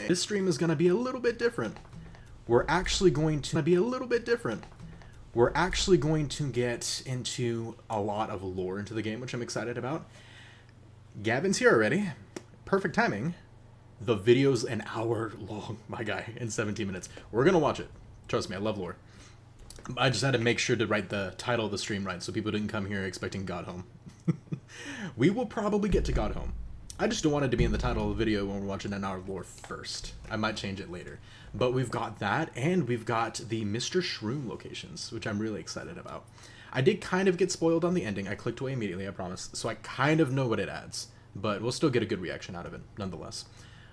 This stream is going to be a little bit different. We're actually going to be a little bit different. We're actually going to get into a lot of lore into the game, which I'm excited about. Gavin's here already. Perfect timing. The video's an hour long, my guy, in 17 minutes. We're going to watch it. Trust me, I love lore. I just had to make sure to write the title of the stream right so people didn't come here expecting God Home. We will probably get to God Home. I just don't want it to be in the title of the video when we're watching an hour of lore first. I might change it later. But we've got that, and we've got the Mr. Shroom locations, which I'm really excited about. I did kind of get spoiled on the ending. I clicked away immediately, I promise. So I kind of know what it adds. But we'll still get a good reaction out of it, nonetheless.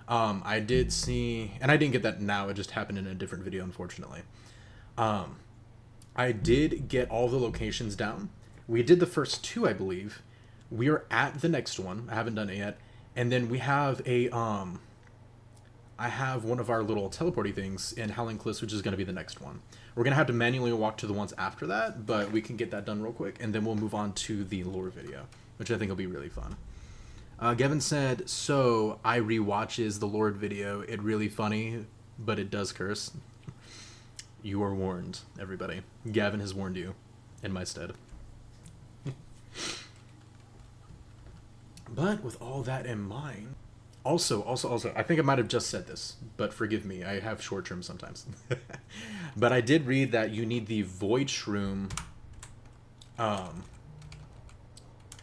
I did see... And I didn't get that now, it just happened in a different video, unfortunately. I did get all the locations down. We did the first two, I believe. We are at the next one. I haven't done it yet. And then we have a, I have one of our little teleporty things in Howling Cliffs, which is going to be the next one. We're going to have to manually walk to the ones after that, but we can get that done real quick, and then we'll move on to the lore video, which I think will be really fun. Gavin said, so I rewatches the Lord video. It really funny, but it does curse. You are warned, everybody. Gavin has warned you in my stead. But with all that in mind, also, I think I might have just said this, but forgive me, I have short term sometimes. But I did read that you need the Void Shroom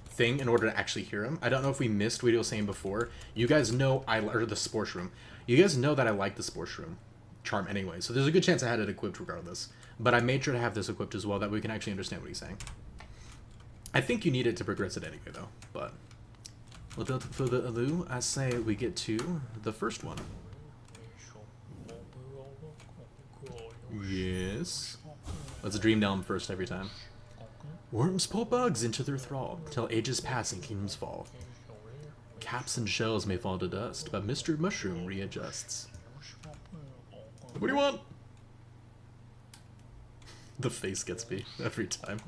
thing in order to actually hear him. I don't know if we missed what he was saying before. You guys know or the Spore Shroom. You guys know that I like the Spore Shroom charm anyway, so there's a good chance I had it equipped regardless. But I made sure to have this equipped as well, that we can actually understand what he's saying. I think you need it to progress it anyway, though, but... without further ado, I say we get to the first one. Yes. Let's dream down first every time. Worms pull bugs into their thrall, till ages pass and kingdoms fall. Caps and shells may fall to dust, but Mr. Mushroom readjusts. What do you want? The face gets me every time.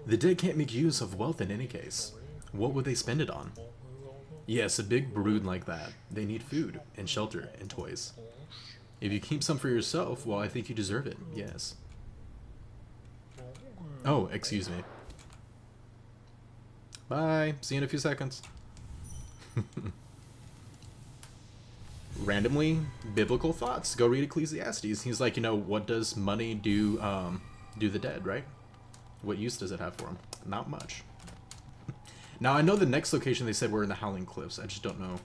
The dead can't make use of wealth in any case. What would they spend it on? Yes, a big brood like that. They need food, and shelter, and toys. If you keep some for yourself, well, I think you deserve it, yes. Oh, excuse me. Bye. See you in a few seconds. Randomly, biblical thoughts. Go read Ecclesiastes. He's like, you know, what does money do the dead, right? What use does it have for them? Not much. Now, I know the next location they said we're in the Howling Cliffs. I just don't know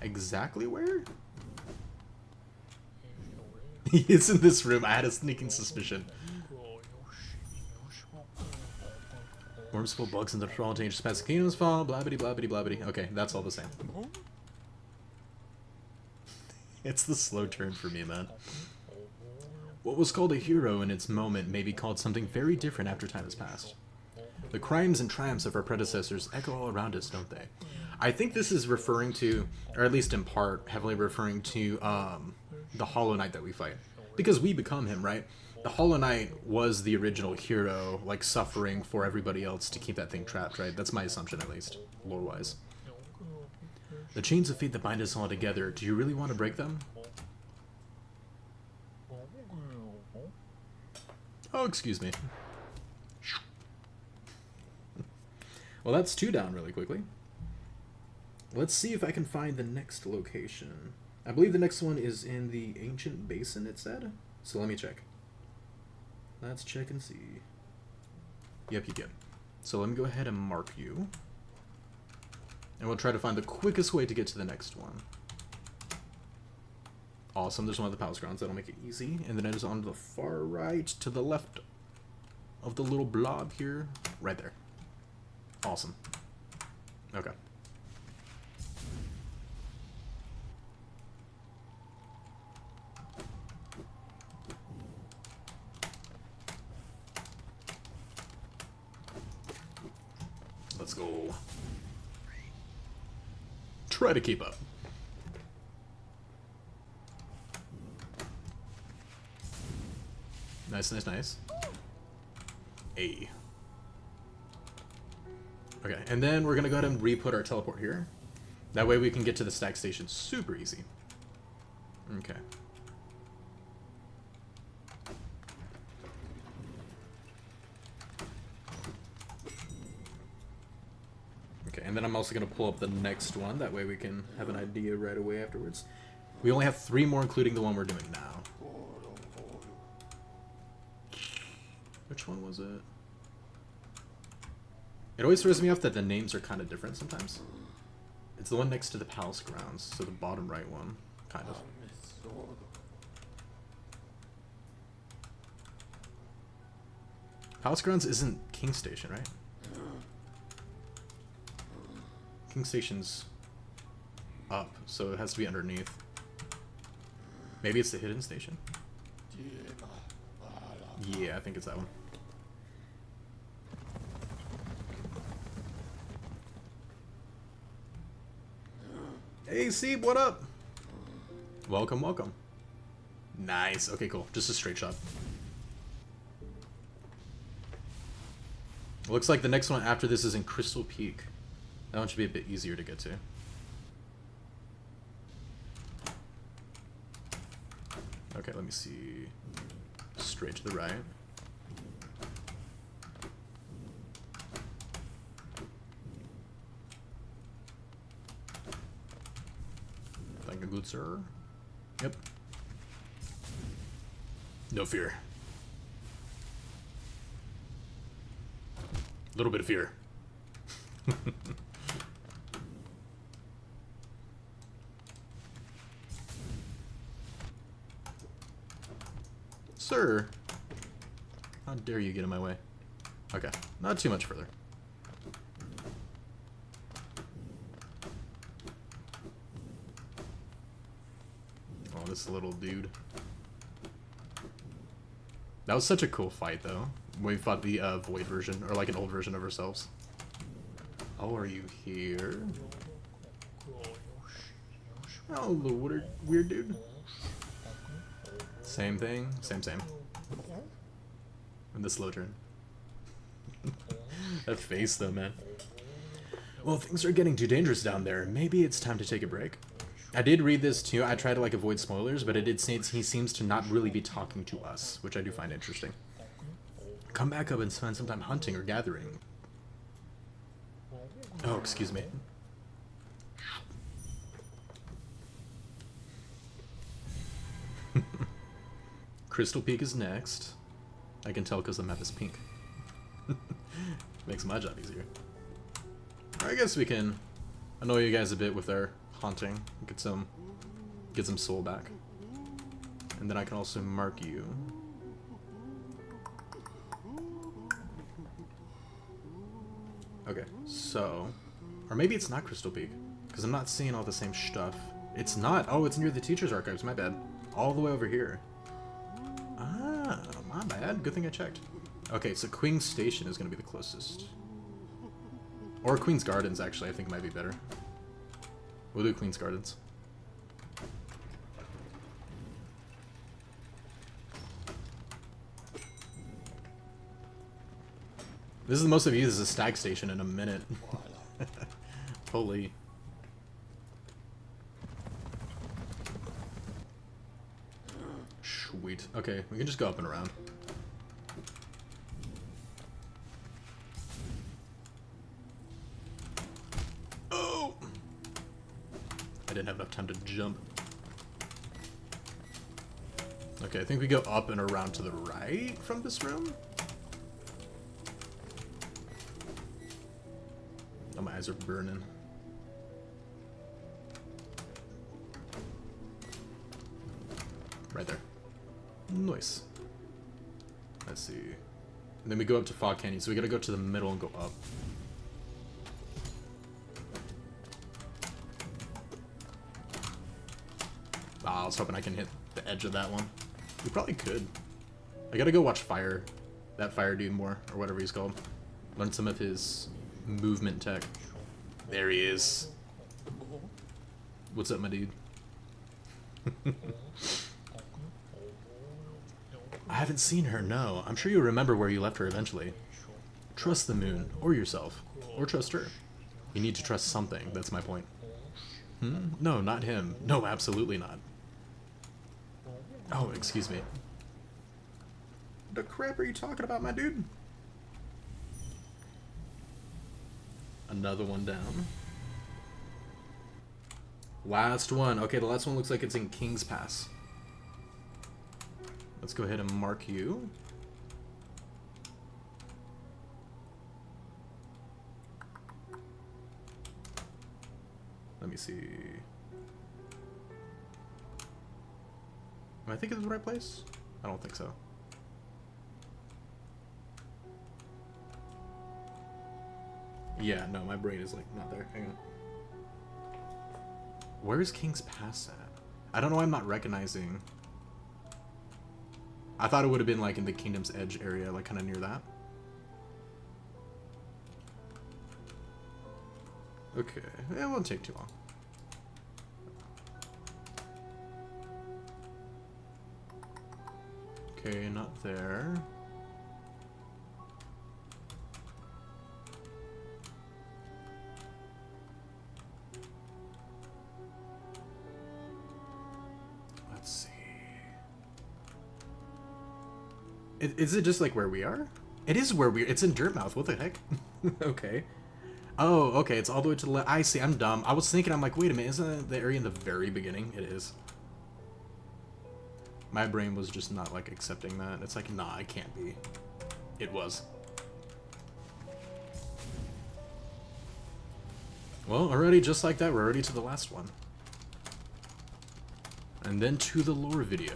exactly where. He is in this room. I had a sneaking suspicion. Worms pull bugs in the thrall, dangerous past the kingdoms fall, blabbity blabbity blabbity. Okay, that's all the same. It's the slow turn for me, man. What was called a hero in its moment may be called something very different after time has passed. The crimes and triumphs of our predecessors echo all around us, don't they? I think this is referring to, or at least in part, heavily referring to the Hollow Knight that we fight. Because we become him, right? The Hollow Knight was the original hero, like suffering for everybody else to keep that thing trapped, right? That's my assumption, at least, lore-wise. The chains of fate that bind us all together, do you really want to break them? Oh, excuse me. Well, that's two down really quickly. Let's see if I can find the next location. I believe the next one is in the Ancient Basin, it said. So let me check. Let's check and see. Yep. So let me go ahead and mark you. And we'll try to find the quickest way to get to the next one. Awesome, there's one of the palace grounds. That'll make it easy. And then it is on the far right, to the left of the little blob here. Right there. Awesome. Okay. Let's go. Try to keep up. Nice. Okay, and then we're gonna go ahead and re-put our teleport here. That way we can get to the stack station super easy. Okay. Okay, and then I'm also going to pull up the next one. That way we can have an idea right away afterwards. We only have 3 more, including the one we're doing now. Which one was it? It always throws me off that the names are kind of different sometimes. It's the one next to the palace grounds, so the bottom right one, kind of. Palace grounds isn't King Station, right? King Station's up, so it has to be underneath. Maybe it's the hidden station? Yeah, I think it's that one. Hey, Seeb, what up? Welcome, welcome. Nice. Okay, cool. Just a straight shot. Looks like the next one after this is in Crystal Peak. That one should be a bit easier to get to. Okay, let me see. Straight to the right. Thank you, good sir. Yep. No fear. A little bit of fear. Sir, how dare you get in my way? Okay, not too much further. Oh, this little dude. That was such a cool fight, though. When we fought the Void version, or like an old version of ourselves. Oh, are you here? Oh, the weird dude. Same thing, same. And the slow turn. That face, though, man. Well, things are getting too dangerous down there. Maybe it's time to take a break. I did read this too. I tried to like avoid spoilers, but it did say he seems to not really be talking to us, which I do find interesting. Come back up and spend some time hunting or gathering. Oh, excuse me. Crystal Peak is next. I can tell because the map is pink. Makes my job easier. I guess we can annoy you guys a bit with our haunting. Get some soul back. And then I can also mark you. Okay, so... Or maybe it's not Crystal Peak, because I'm not seeing all the same stuff. It's not. Oh, it's near the Teacher's Archives. My bad. All the way over here. Ah, my bad. Good thing I checked. Okay, so Queen's Station is going to be the closest. Or Queen's Gardens, actually, I think might be better. We'll do Queen's Gardens. This is the most I've used as a stag station in a minute. Holy. Sweet. Okay, we can just go up and around. Oh! I didn't have enough time to jump. Okay, I think we go up and around to the right from this room. Oh, my eyes are burning. Right there. Nice. Let's see. And then we go up to Fog Canyon, so we gotta go to the middle and go up. Ah, I was hoping I can hit the edge of that one. We probably could. I gotta go watch that fire dude more, or whatever he's called. Learn some of his movement tech. There he is. What's up, my dude? I haven't seen her, no. I'm sure you'll remember where you left her eventually. Trust the moon, or yourself, or trust her. You need to trust something, that's my point. Hmm? No, not him. No, absolutely not. Oh, excuse me. The crap are you talking about, my dude? Another one down. Last one. Okay, the last one looks like it's in King's Pass. Let's go ahead and mark you. Let me see. Am I thinking of the right place? I don't think so. Yeah, no, my brain is like not there. Hang on. Where's King's Pass at? I don't know why I'm not recognizing. I thought it would have been like in the Kingdom's Edge area, like kind of near that. Okay, it won't take too long. Okay, not there. Let's see. Is it just like where we are? It is where we are. It's in Dirtmouth. What the heck? Okay. Oh, okay. It's all the way to the left. I see. I'm dumb. I was thinking, I'm like, wait a minute. Isn't that the area in the very beginning? It is. My brain was just not like accepting that. It's like, nah, it can't be. It was. Well, already just like that, we're already to the last one. And then to the lore video.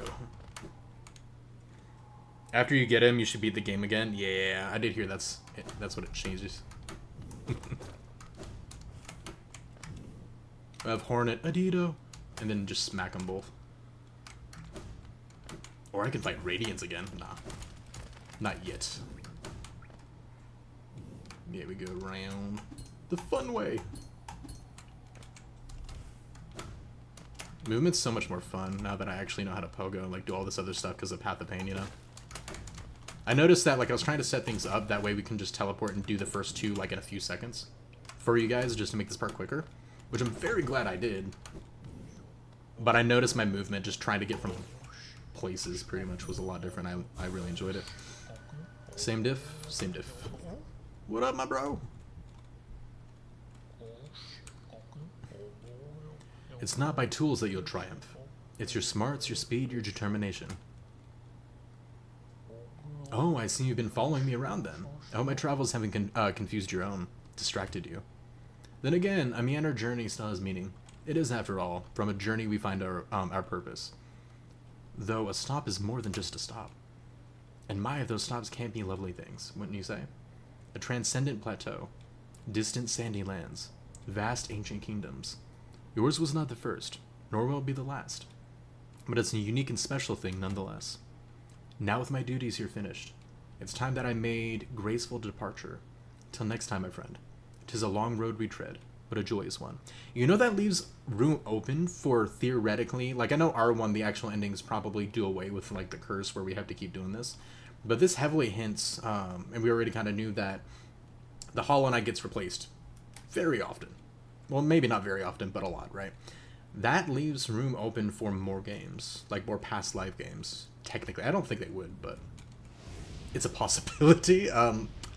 After you get him, you should beat the game again. Yeah, I did hear that's what it changes. I have Hornet, Adito, and then just smack them both. Or I can fight Radiance again. Nah. Not yet. Yeah, we go around the fun way. Movement's so much more fun now that I actually know how to pogo and like do all this other stuff because of Path of Pain, you know? I noticed that like I was trying to set things up that way we can just teleport and do the first two like in a few seconds for you guys just to make this part quicker, which I'm very glad I did. But I noticed my movement just trying to get from places pretty much was a lot different. I really enjoyed it. Same diff, same diff. What up, my bro? It's not by tools that you'll triumph. It's your smarts, your speed, your determination. Oh, I see you've been following me around then. I hope my travels haven't confused your own, distracted you. Then again, a meander journey still has meaning. It is, after all, from a journey we find our purpose. Though a stop is more than just a stop. And my, if those stops can't be lovely things, wouldn't you say? A transcendent plateau, distant sandy lands, vast ancient kingdoms. Yours was not the first, nor will it be the last. But it's a unique and special thing nonetheless. Now with my duties here finished, it's time that I made graceful departure. Till next time, my friend. 'Tis a long road we tread, but a joyous one. You know that leaves room open for theoretically, like I know R1, the actual endings probably do away with like the curse where we have to keep doing this. But this heavily hints, and we already kind of knew that the Hollow Knight gets replaced very often. Well, maybe not very often, but a lot, right? That leaves room open for more games, like more past life games. Technically, I don't think they would, but it's a possibility.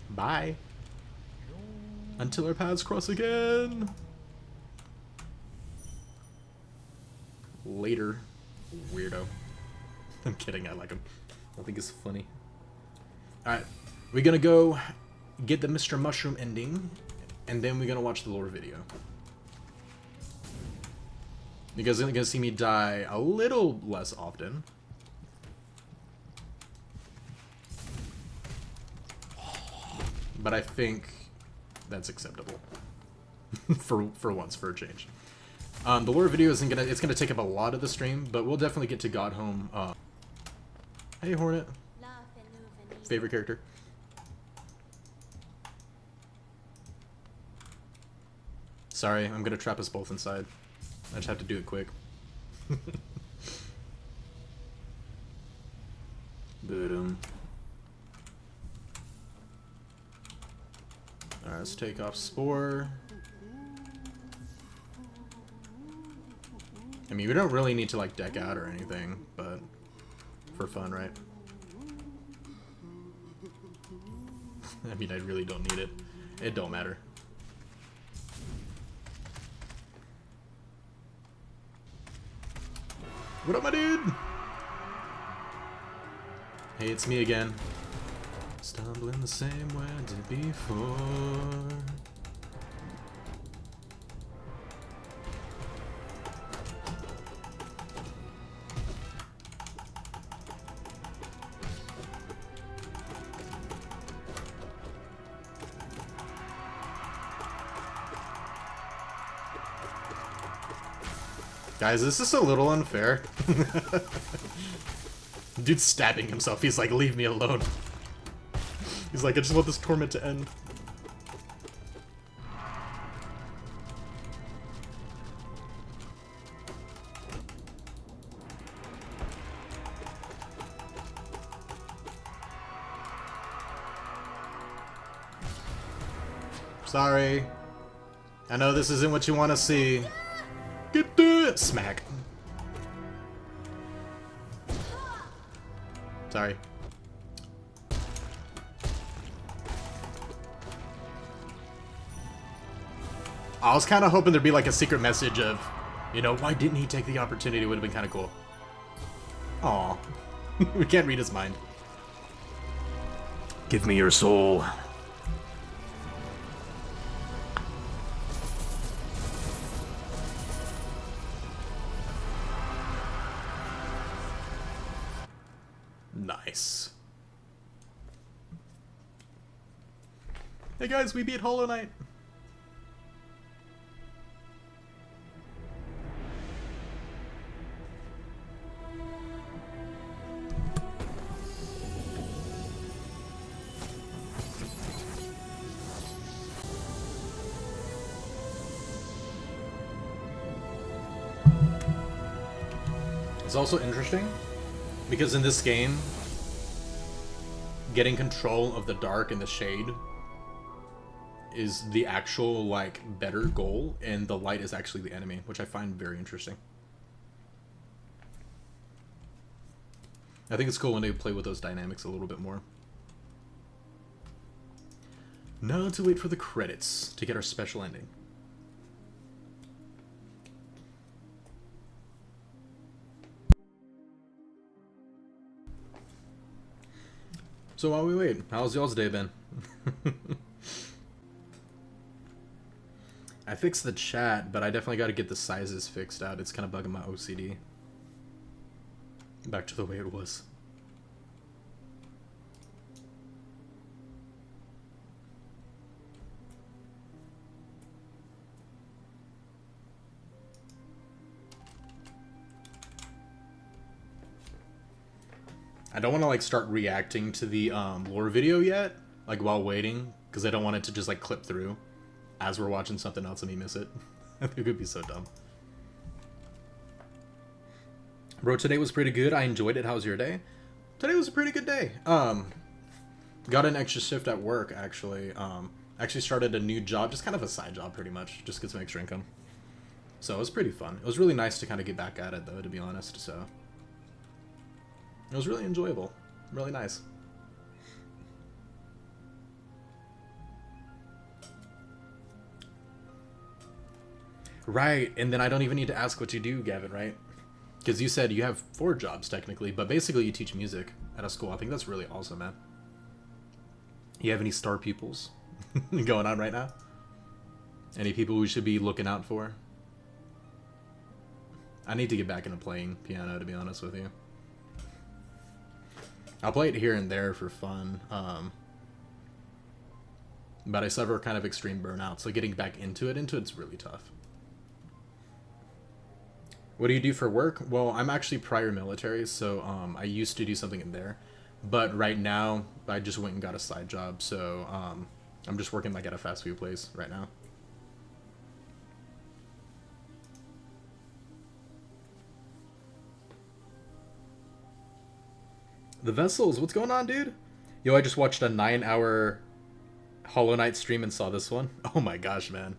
Bye. Until our paths cross again. Later, weirdo. I'm kidding, I like him. I think it's funny. Alright, we're gonna go get the Mr. Mushroom ending, and then we're gonna watch the lore video. You guys are gonna see me die a little less often. But I think that's acceptable. for once, for a change. The lore video isn't gonna, it's gonna take up a lot of the stream, but we'll definitely get to Godhome. Hey Hornet. Favorite character. Sorry, I'm gonna trap us both inside. I just have to do it quick. Boom. Alright, let's take off Spore. I mean, we don't really need to, like, deck out or anything, but for fun, right? I mean, I really don't need it. It don't matter. What up, my dude? Hey, it's me again. Stumbling the same way I did before. Guys, this is a little unfair. Dude's stabbing himself. He's like, leave me alone. He's like, I just want this torment to end. Sorry. I know this isn't what you want to see. Get the smack. Sorry. I was kind of hoping there'd be like a secret message of, you know, why didn't he take the opportunity? It would have been kind of cool. Aw. We can't read his mind. Give me your soul. Nice. Hey guys, we beat Hollow Knight. It's also interesting because in this game, getting control of the dark and the shade is the actual, like, better goal, and the light is actually the enemy, which I find very interesting. I think it's cool when they play with those dynamics a little bit more. Now to wait for the credits to get our special ending. So while we wait, how's y'all's day been? I fixed the chat, but I definitely got to get the sizes fixed out. It's kind of bugging my OCD. Back to the way it was. I don't want to like start reacting to the lore video yet, like while waiting, because I don't want it to just like clip through as we're watching something else and me miss it. I think it could be so dumb. Bro, today was pretty good. I enjoyed it. How's your day? Today was a pretty good day. Got an extra shift at work actually. Actually started a new job, just kind of a side job pretty much, just get some extra income. So it was pretty fun. It was really nice to kind of get back at it though, to be honest. So it was really enjoyable. Really nice. Right, and then I don't even need to ask what you do, Gavin, right? Because you said you have 4 jobs, technically, but basically you teach music at a school. I think that's really awesome, man. You have any star pupils going on right now? Any people we should be looking out for? I need to get back into playing piano, to be honest with you. I'll play it here and there for fun, but I suffer kind of extreme burnout, so getting back into it's really tough. What do you do for work? Well, I'm actually prior military, so I used to do something in there, but right now I just went and got a side job, so I'm just working like at a fast food place right now. The Vessels, what's going on, dude? Yo, I just watched a 9-hour Hollow Knight stream and saw this one. Oh my gosh, man.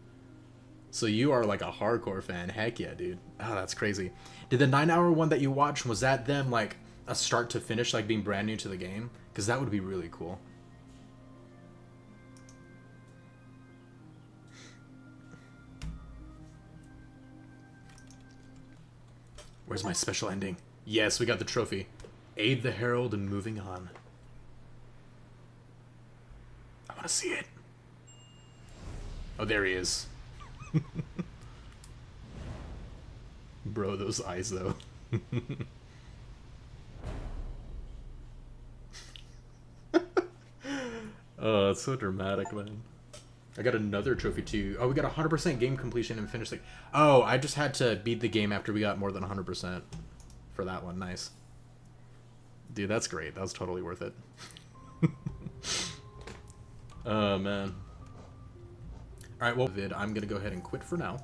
So you are like a hardcore fan. Heck yeah, dude. Oh, that's crazy. Did the 9-hour one that you watched, was that them like a start to finish, like being brand new to the game? Because that would be really cool. Where's my special ending? Yes, we got the trophy. Aid the Herald in moving on. I want to see it. Oh, there he is. Bro, those eyes, though. Oh, it's so dramatic, man. I got another trophy, too. Oh, we got 100% game completion and finished. Oh, I just had to beat the game after we got more than 100% for that one. Nice. Dude, that's great. That was totally worth it. Oh, man. Alright, well, vid, I'm gonna go ahead and quit for now.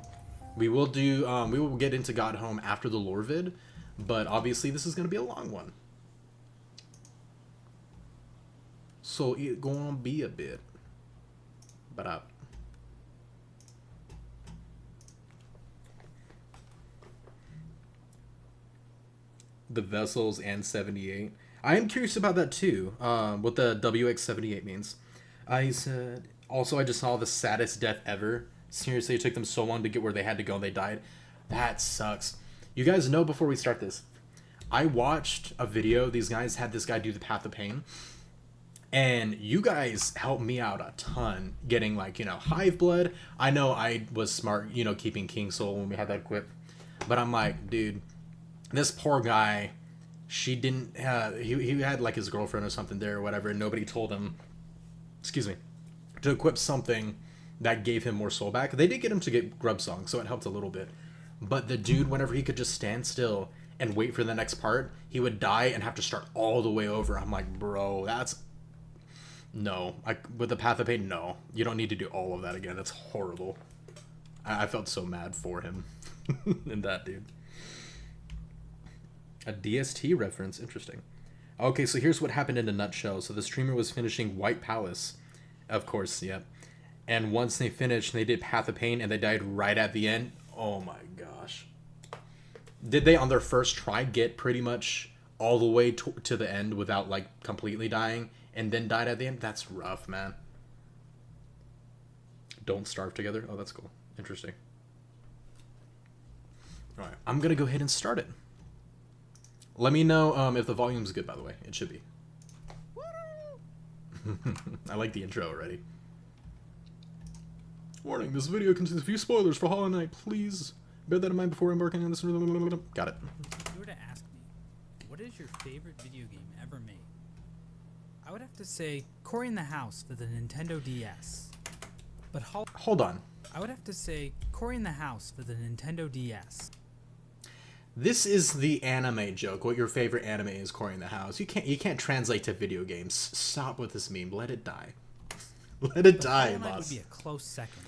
We will do, we will get into God Home after the lore vid, but obviously this is gonna be a long one. So it gonna be a bit. But the vessels and 78. I am curious about that too. What the WX78 means. I said. Also, I just saw the saddest death ever. Seriously, it took them so long to get where they had to go and they died. That sucks. You guys know, before we start this, I watched a video. These guys had this guy do the Path of Pain. And you guys helped me out a ton getting, like, you know, Hive Blood. I know I was smart, you know, keeping King Soul when we had that equip. But I'm like, dude, this poor guy, she didn't, he had, like, his girlfriend or something there or whatever, and nobody told him, excuse me, to equip something that gave him more soul back. They did get him to get Grub Song, so it helped a little bit. But the dude, whenever he could just stand still and wait for the next part, he would die and have to start all the way over. I'm like, bro, that's... No. With the Path of Pain, no. You don't need to do all of that again. That's horrible. I felt so mad for him. And that, dude. A DST reference. Interesting. Okay, so here's what happened in a nutshell. So the streamer was finishing White Palace. Of course, yeah. And once they finished, they did Path of Pain, and they died right at the end. Oh my gosh. Did they, on their first try, get pretty much all the way to the end without, like, completely dying, and then died at the end? That's rough, man. Don't starve together? Oh, that's cool. Interesting. Alright, I'm gonna go ahead and start it. Let me know if the volume's good, by the way. It should be. I like the intro already. Warning, this video contains a few spoilers for Hollow Knight. Please bear that in mind before embarking on this. Got it. If you were to ask me, what is your favorite video game ever made? I would have to say Cory in the House for the Nintendo DS. But hold on. I would have to say Cory in the House for the Nintendo DS. This is the anime joke. What your favorite anime is, Cory in the House. You can't translate to video games. Stop with this meme. Let it die. Let it die, Hollow Knight boss. would be a close second.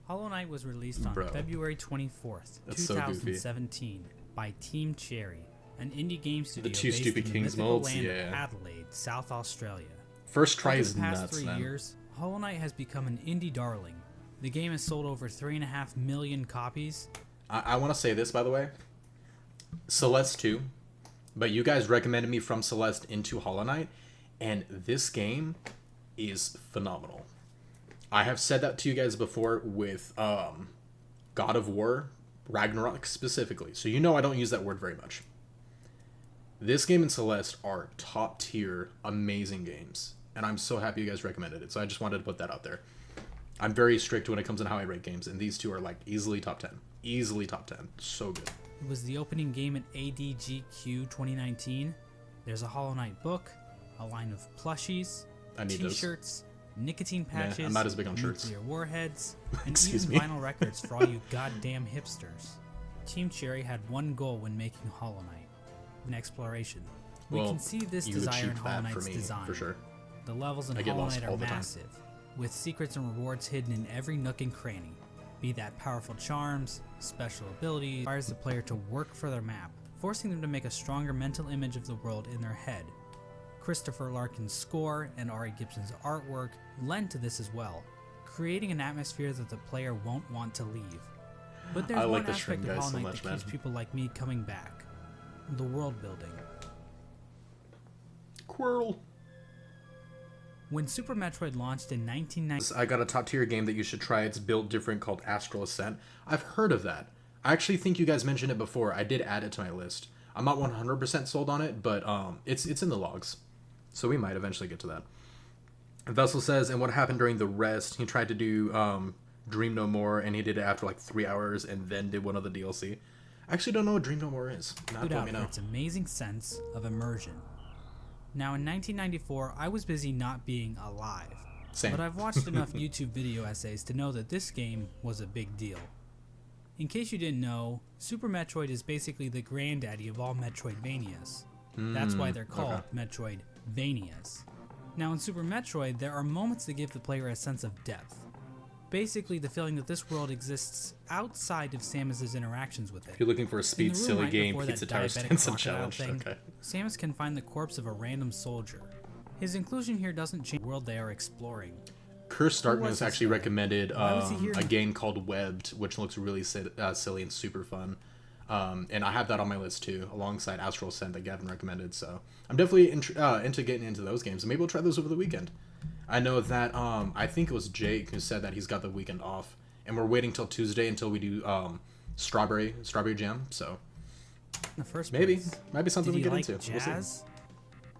Hollow Knight was released on Bro. February 24th, That's 2017 by Team Cherry, an indie game studio two based Stupid in the Kings mythical molds? land Yeah. of Adelaide, South Australia. First try Over is the past nuts, 3 man. years, Hollow Knight has become an indie darling. The game has sold over 3.5 million copies. I want to say this, by the way. Celeste 2, but you guys recommended me from Celeste into Hollow Knight, and this game is phenomenal. I have said that to you guys before with God of War, Ragnarok specifically, so you know I don't use that word very much. This game and Celeste are top tier, amazing games, and I'm so happy you guys recommended it, so I just wanted to put that out there. I'm very strict when it comes to how I rate games, and these two are like easily top 10. Easily top 10. So good. It was the opening game at ADGQ 2019. There's a Hollow Knight book, a line of plushies, I need those. t-shirts, nicotine patches, I'm not as big on shirts. nuclear warheads, and Excuse even me. vinyl records for all you goddamn hipsters. Team Cherry had one goal when making Hollow Knight, an exploration. We Well, can see this you desire in achieved Hollow that for Knight's me, design. for sure. The levels in I get Hollow lost Knight all are the time. massive, with secrets and rewards hidden in every nook and cranny. Be that powerful charms, special abilities, requires the player to work for their map, forcing them to make a stronger mental image of the world in their head. Christopher Larkin's score and Ari Gibson's artwork lend to this as well, creating an atmosphere that the player won't want to leave. But there's I like one the Shrimp aspect of guys Hollow so Knight much, that keeps man. people like me coming back. The world building. Quirrell. When Super Metroid launched in 1990, I got a top tier game that you should try. It's built different called Astral Ascent. I've heard of that. I actually think you guys mentioned it before. I did add it to my list. I'm not 100% sold on it, but it's in the logs. So we might eventually get to that. Vessel says, and what happened during the rest? He tried to do Dream No More, and he did it after like 3 hours, and then did one of the DLC. I actually don't know what Dream No More is. Not stood let out me for know. its amazing sense of immersion. Now, in 1994, I was busy not being alive, Same. but I've watched enough YouTube video essays to know that this game was a big deal. In case you didn't know, Super Metroid is basically the granddaddy of all Metroidvanias. That's why they're called Metroidvanias. Now, in Super Metroid, there are moments that give the player a sense of depth. Basically, the feeling that this world exists outside of Samus's interactions with it. If you're looking for a In speed the room silly right game, before Pizza that Tower diabetic Stenson crocodile challenge. thing, Okay. Samus can find the corpse of a random soldier. His inclusion here doesn't change the world they are exploring. Cursed Darkness this actually guy? recommended Why was he here? a game called Webbed, which looks really silly and super fun. And I have that on my list too, alongside Astral Ascent that Gavin recommended. So I'm definitely into getting into those games. And maybe we'll try those over the weekend. I know that I think it was Jake who said that he's got the weekend off, and we're waiting till Tuesday until we do Strawberry Jam. So In the first maybe place, might be something did we you get like into. We'll see. jazz?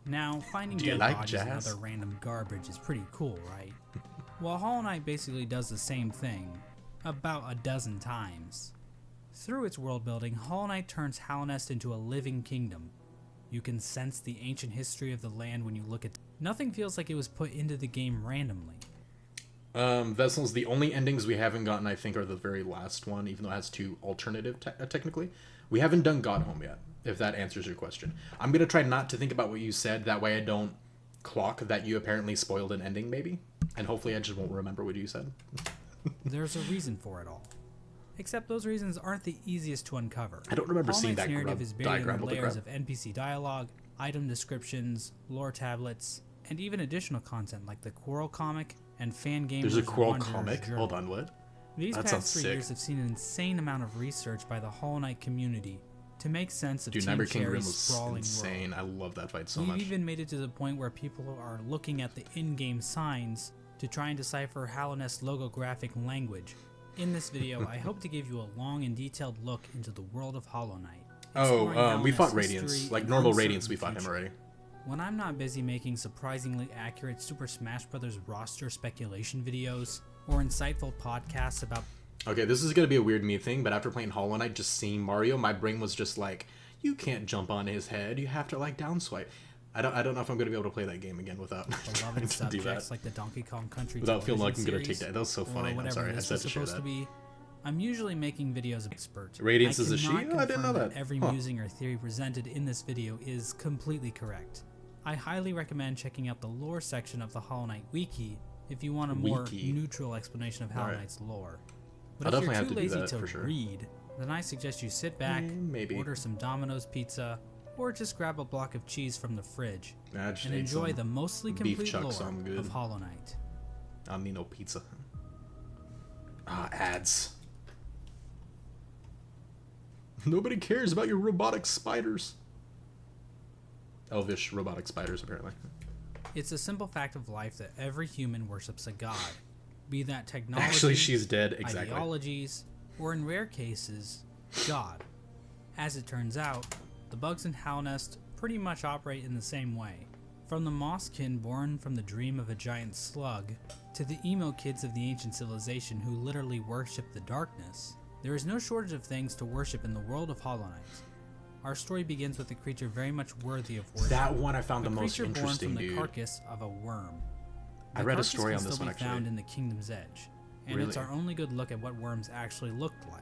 Now, finding Do you dead like bodies and jazz? other random garbage is pretty cool, right? Well, Hollow Knight basically does the same thing, about a dozen times. Through its world building, Hollow Knight turns Hallownest into a living kingdom. You can sense the ancient history of the land when you look at Nothing feels like it was put into the game randomly. Vessels, the only endings we haven't gotten, I think, are the very last one, even though it has two alternative technically. We haven't done God Home yet, if that answers your question. I'm going to try not to think about what you said, that way I don't clock that you apparently spoiled an ending, maybe. And hopefully I just won't remember what you said. There's a reason for it all. Except those reasons aren't the easiest to uncover. I don't remember Hollow seeing Knight's that narrative is buried in diagram. the What the layers crap? of NPC dialogue, item descriptions, lore tablets, and even additional content like the Quirrell comic and fan gamers. There's a Quirrell Wanderer's comic? Journal. Hold on, what? These That past sounds 3 sick. years have seen an insane amount of research by the Hollow Knight community to make sense of Dude, Team Nightmare King Grim Cherry's was sprawling insane. world. I love that fight so We've much. even made it to the point where people are looking at the in-game signs to try and decipher Hallownest's logographic language. In this video, I hope to give you a long and detailed look into the world of Hollow Knight. exploring We fought Hallownest's Radiance. history Like and normal uncertain Radiance, we fought him future. already. When I'm not busy making surprisingly accurate Super Smash Bros. Roster speculation videos, or insightful podcasts about Okay, this is gonna be a weird me thing, but after playing Hollow Knight, just seeing Mario, my brain was just like, you can't jump on his head. You have to like down swipe. I don't know if I'm gonna be able to play that game again without trying beloved to do subjects that. like the Donkey Kong Country Without feeling like I'm television gonna take series, that. That was so or funny. I'm whatever sorry. I this said was to share supposed to that. be. I'm usually making videos of expert. Radiance I is a she? cannot Oh, I didn't know confirm that. Every Huh. musing or theory presented in this video is completely correct. I highly recommend checking out the lore section of the Hollow Knight wiki if you want a more Wiki. neutral explanation of Hollow Alright. Knight's lore. But I'll if you're definitely have too to do lazy that, to for sure. read, then I suggest you sit back, Maybe. order some Domino's pizza, or just grab a block of cheese from the fridge I just and ate enjoy some the mostly beef complete chuck, so lore I'm good. of Hollow Knight. I don't need no pizza. Ads. Nobody cares about your robotic spiders. Elvish robotic spiders, apparently. It's a simple fact of life that every human worships a god, be that technology, Actually, she's dead. Exactly. ideologies, or in rare cases, God. As it turns out, the bugs in Hallownest pretty much operate in the same way. From the Mosskin born from the dream of a giant slug, to the emo kids of the ancient civilization who literally worship the darkness, there is no shortage of things to worship in the world of Hollow Knight. Our story begins with a creature very much worthy of worship. That one I found A the most creature born interesting, from the dude. carcass of a worm. I The read a carcass story can on this still one, be found actually. in the Kingdom's Edge, and it's Really? our only good look at what worms actually looked like.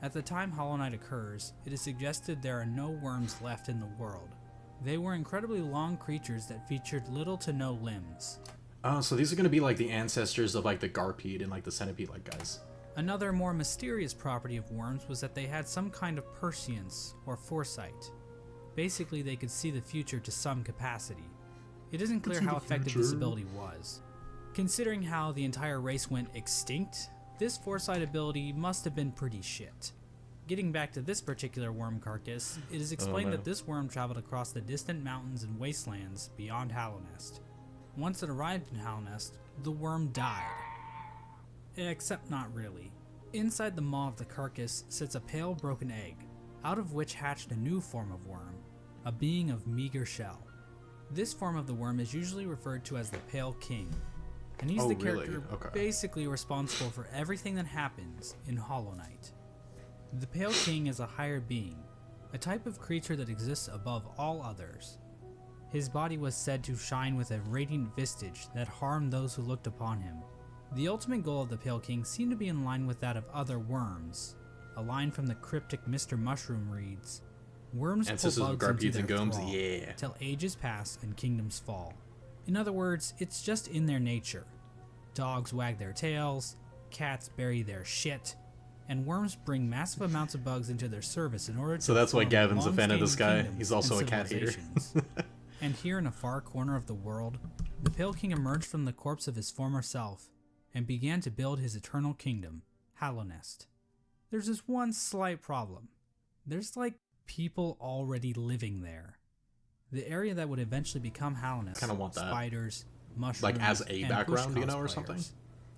At the time Hollow Knight occurs, it is suggested there are no worms left in the world. They were incredibly long creatures that featured little to no limbs. Oh, so these are gonna be like the ancestors of like the Garpede and like the Centipede-like guys. Another more mysterious property of worms was that they had some kind of prescience or foresight. Basically, they could see the future to some capacity. It isn't clear see how the effective this future. ability was. Considering how the entire race went extinct, this foresight ability must have been pretty shit. Getting back to this particular worm carcass, it is explained that this worm traveled across the distant mountains and wastelands beyond Hallownest. Once it arrived in Hallownest, the worm died. Except not really. Inside the maw of the carcass sits a pale broken egg, out of which hatched a new form of worm, a being of meager shell. This form of the worm is usually referred to as the Pale King, and he's the character basically responsible for everything that happens in Hollow Knight. The Pale King is a higher being, a type of creature that exists above all others. His body was said to shine with a radiant visage that harmed those who looked upon him. The ultimate goal of the Pale King seemed to be in line with that of other worms. A line from the cryptic Mr. Mushroom reads, "Worms pull bugs into their thrall, till ages pass and kingdoms fall." In other words, it's just in their nature. Dogs wag their tails, cats bury their shit, and worms bring massive amounts of bugs into their service in order to So that's why Gavin's a fan of this guy. He's also a cat hater. And here in a far corner of the world, the Pale King emerged from the corpse of his former self and began to build his eternal kingdom, Hallownest. There's this one slight problem. There's like people already living there. The area that would eventually become Hallownest. Kind of want that. Spiders, mushrooms, like as a background, you know, or something.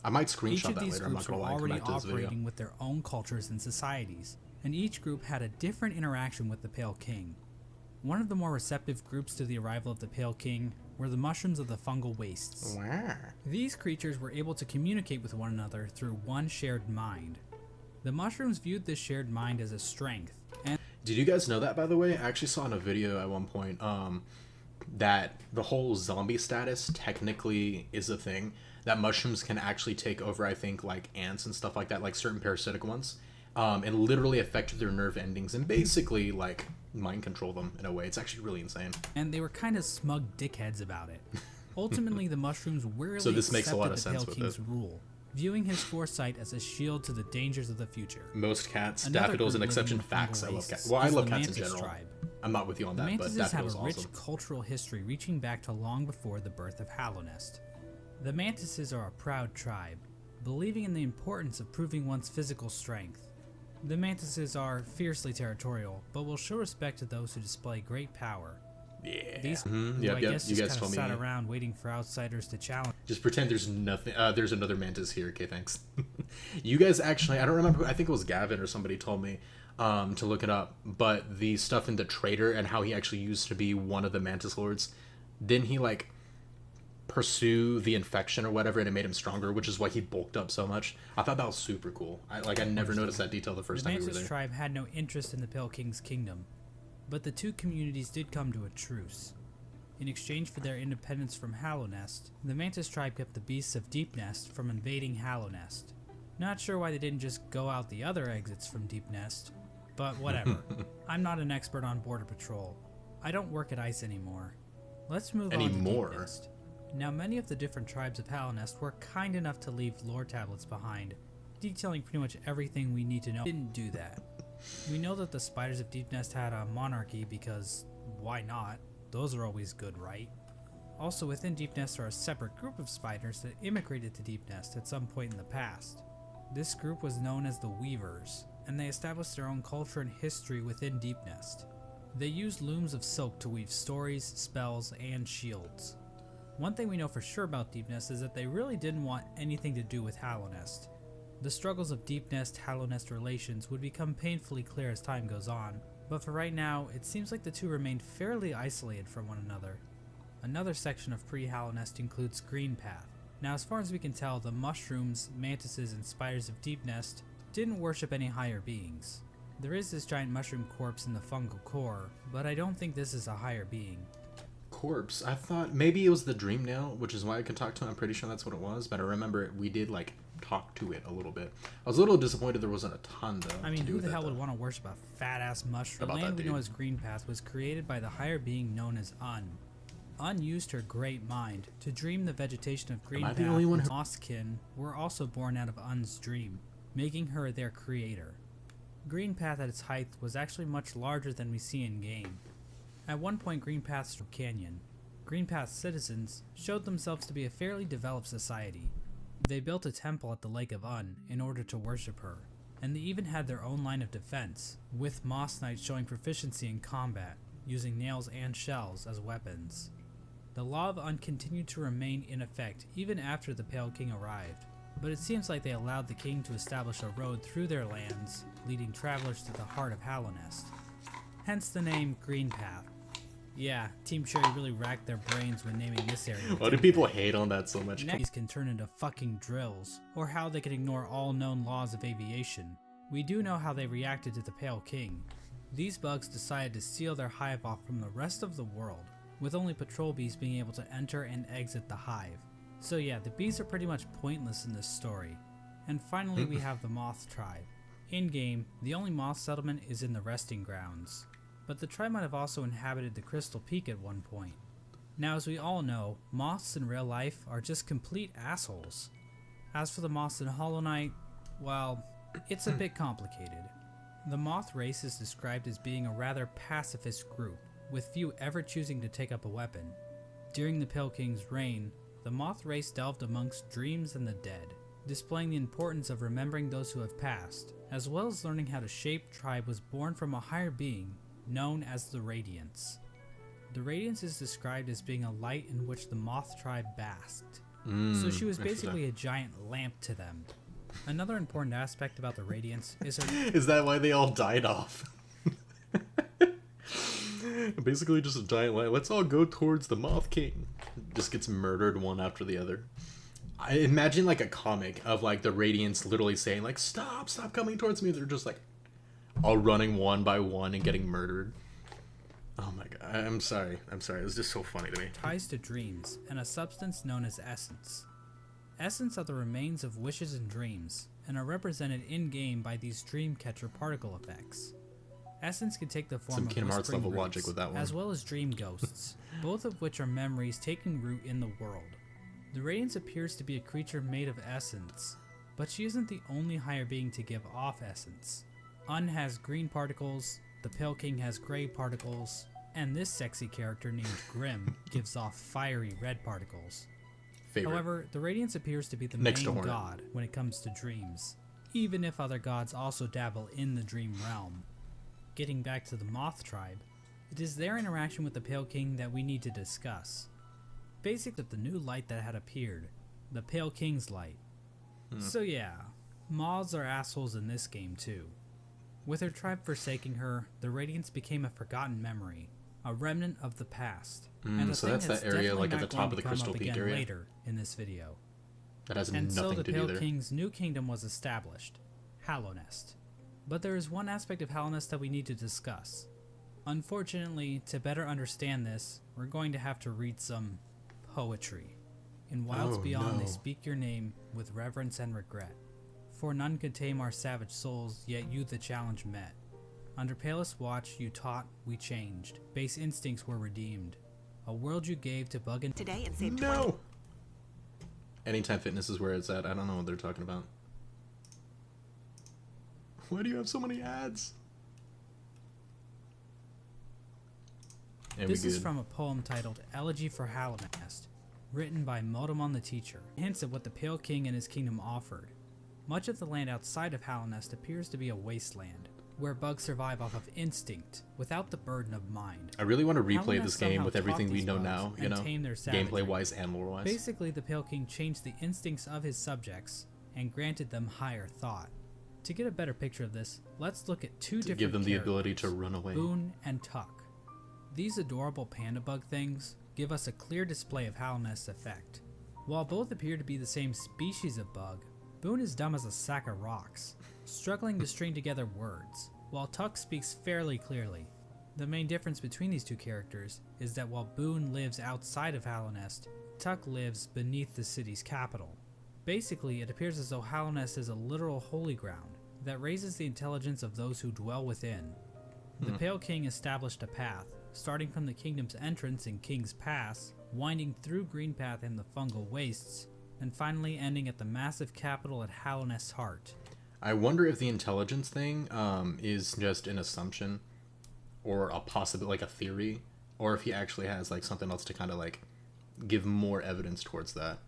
I might screenshot that later. I'm not gonna lie. Already operating with their own cultures and societies, and each group had a different interaction with the Pale King. One of the more receptive groups to the arrival of the Pale King were the mushrooms of the fungal wastes. Wow. These creatures were able to communicate with one another through one shared mind. The mushrooms viewed this shared mind as a strength, and did you guys know that, by the way? I actually saw in a video at one point that the whole zombie status technically is a thing, that mushrooms can actually take over, I think, like ants and stuff like that, like certain parasitic ones, and literally affect their nerve endings and basically like mind control them in a way. It's actually really insane. And they were kind of smug dickheads about it. Ultimately, the mushrooms wearily so this makes a lot of accepted the sense Pale with King's it. rule, viewing his foresight as a shield to the dangers of the future. Most cats, Another daffodils, an group exception. living in the Facts. I fungal love cats. wastes Well, I is love the cats in Mantis general. tribe. I'm not with you on The that, but mantises have daffodils a awesome. rich cultural history reaching back to long before the birth of Hallownest. The mantises are a proud tribe, believing in the importance of proving one's physical strength. The mantises are fiercely territorial, but will show respect to those who display great power. Yeah. These Yep, I yep. guess You just guys kind of told sat me. around waiting for outsiders to challenge. Just pretend there's nothing. There's another mantis here. Okay, thanks. You guys actually, I don't remember. I think it was Gavin or somebody told me to look it up. But the stuff in the Trader and how he actually used to be one of the mantis lords, didn't he like pursue the infection or whatever, and it made him stronger, which is why he bulked up so much. I thought that was super cool. I never noticed that detail the first The time we were Mantis there. tribe had no interest in the Pale King's kingdom, but the two communities did come to a truce. In exchange for their independence from Hallownest, the Mantis tribe kept the beasts of Deepnest from invading Hallownest. Not sure why they didn't just go out the other exits from Deepnest, but whatever. I'm not an expert on Border Patrol. I don't work at ICE anymore. Let's move on to Deepnest. Now, many of the different tribes of Hallownest were kind enough to leave lore tablets behind, detailing pretty much everything we need to know. Didn't do that. We know that the spiders of Deepnest had a monarchy because why not? Those are always good, right? Also, within Deepnest are a separate group of spiders that immigrated to Deepnest at some point in the past. This group was known as the Weavers, and they established their own culture and history within Deepnest. They used looms of silk to weave stories, spells, and shields. One thing we know for sure about Deepnest is that they really didn't want anything to do with Hallownest. The struggles of Deepnest-Hallownest relations would become painfully clear as time goes on, but for right now, it seems like the two remained fairly isolated from one another. Another section of pre-Hallownest includes Greenpath. Now, as far as we can tell, the mushrooms, mantises, and spiders of Deepnest didn't worship any higher beings. There is this giant mushroom corpse in the fungal core, but I don't think this is a higher being. Corpse. I thought maybe it was the Dream Nail, which is why I could talk to him. I'm pretty sure that's what it was, but I remember we did like talk to it a little bit. I was a little disappointed there wasn't a ton though. I mean, who the hell would want to worship a fat ass mushroom? The land we know as Greenpath was created by the higher being known as Un. Un used her great mind to dream the vegetation of Greenpath, and Mosskin were also born out of Un's dream, making her their creator. Greenpath at its height was actually much larger than we see in game. At one point, Greenpath's a canyon. Greenpath's citizens showed themselves to be a fairly developed society. They built a temple at the Lake of Un in order to worship her, and they even had their own line of defense, with Moss Knights showing proficiency in combat, using nails and shells as weapons. The Law of Un continued to remain in effect even after the Pale King arrived, but it seems like they allowed the king to establish a road through their lands, leading travelers to the heart of Hallownest. Hence the name Greenpath. Yeah, Team Cherry really racked their brains when naming this area. Why do people hate on that so much? These can turn into fucking drills, or how they can ignore all known laws of aviation. We do know how they reacted to the Pale King. These bugs decided to seal their hive off from the rest of the world, with only patrol bees being able to enter and exit the hive. So yeah, the bees are pretty much pointless in this story. And finally we have the Moth Tribe. In-game, the only moth settlement is in the Resting Grounds, but the tribe might have also inhabited the Crystal Peak at one point. Now, as we all know, moths in real life are just complete assholes. As for the moths in Hollow Knight, well, it's a bit complicated. The moth race is described as being a rather pacifist group, with few ever choosing to take up a weapon. During the Pale King's reign, the moth race delved amongst dreams and the dead, displaying the importance of remembering those who have passed, as well as learning how to shape tribe was born from a higher being known as the Radiance. The Radiance is described as being a light in which the Moth tribe basked, so she was basically a giant lamp to them. Another important aspect about the Radiance is her... Is that why they all died off? Basically just a giant light. Let's all go towards the Moth King. Just gets murdered one after the other. I imagine like a comic of like the Radiance literally saying like, stop coming towards me. They're just like all running one by one and getting murdered. Oh my god, I'm sorry. It was just so funny to me. Ties to dreams and a substance known as essence. Essence are the remains of wishes and dreams, and are represented in-game by these dream catcher particle effects. Essence can take the form Some of Kingdom Hearts whispering level roots, logic with that one. as well as dream ghosts, both of which are memories taking root in the world. The Radiance appears to be a creature made of essence, but she isn't the only higher being to give off essence. Un has green particles, the Pale King has gray particles, and this sexy character named Grim gives off fiery red particles. Favorite. However, the Radiance appears to be the Next to main Hornet. god when it comes to dreams, even if other gods also dabble in the dream realm. Getting back to the Moth Tribe, it is their interaction with the Pale King that we need to discuss. Basically, the new light that had appeared, the Pale King's light. So yeah, moths are assholes in this game too. With her tribe forsaking her, the Radiance became a forgotten memory, a remnant of the past, and a so thing that's that area definitely like at not the going top of to the come Crystal up Peak again area. later in this video. That has And so nothing the to do Pale there. King's new kingdom was established, Hallownest. But there is one aspect of Hallownest that we need to discuss. Unfortunately, to better understand this, we're going to have to read some poetry. In Wilds Oh, Beyond, they no. speak your name with reverence and regret. For none could tame our savage souls, yet you the challenge met. Under palest watch, you taught, we changed. Base instincts were redeemed. A world you gave to bug and Today and save 20. No! Anytime Fitness is where it's at. I don't know what they're talking about. Why do you have so many ads? And This we is good. from a poem titled Elegy for Hallownest, written by Modamon the Teacher. It hints at what the Pale King and his kingdom offered. Much of the land outside of Hallownest appears to be a wasteland, where bugs survive off of instinct, without the burden of mind. I really want to replay Hallownest this game somehow with everything taught we these know bugs now, you and know, tamed their savagery. gameplay-wise and lore-wise. Basically, the Pale King changed the instincts of his subjects and granted them higher thought. To get a better picture of this, let's look at two To different give them the ability to characters, run away. Boone and Tuck. These adorable panda bug things give us a clear display of Hallownest's effect. While both appear to be the same species of bug, Boone is dumb as a sack of rocks, struggling to string together words, while Tuck speaks fairly clearly. The main difference between these two characters is that while Boone lives outside of Hallownest, Tuck lives beneath the city's capital. Basically, it appears as though Hallownest is a literal holy ground that raises the intelligence of those who dwell within. The Pale King established a path, starting from the kingdom's entrance in King's Pass, winding through Greenpath and the fungal wastes, and finally ending at the massive capital at Hallownest's heart. I wonder if the intelligence thing is just an assumption or a possibility, like a theory, or if he actually has like something else to kind of like give more evidence towards that.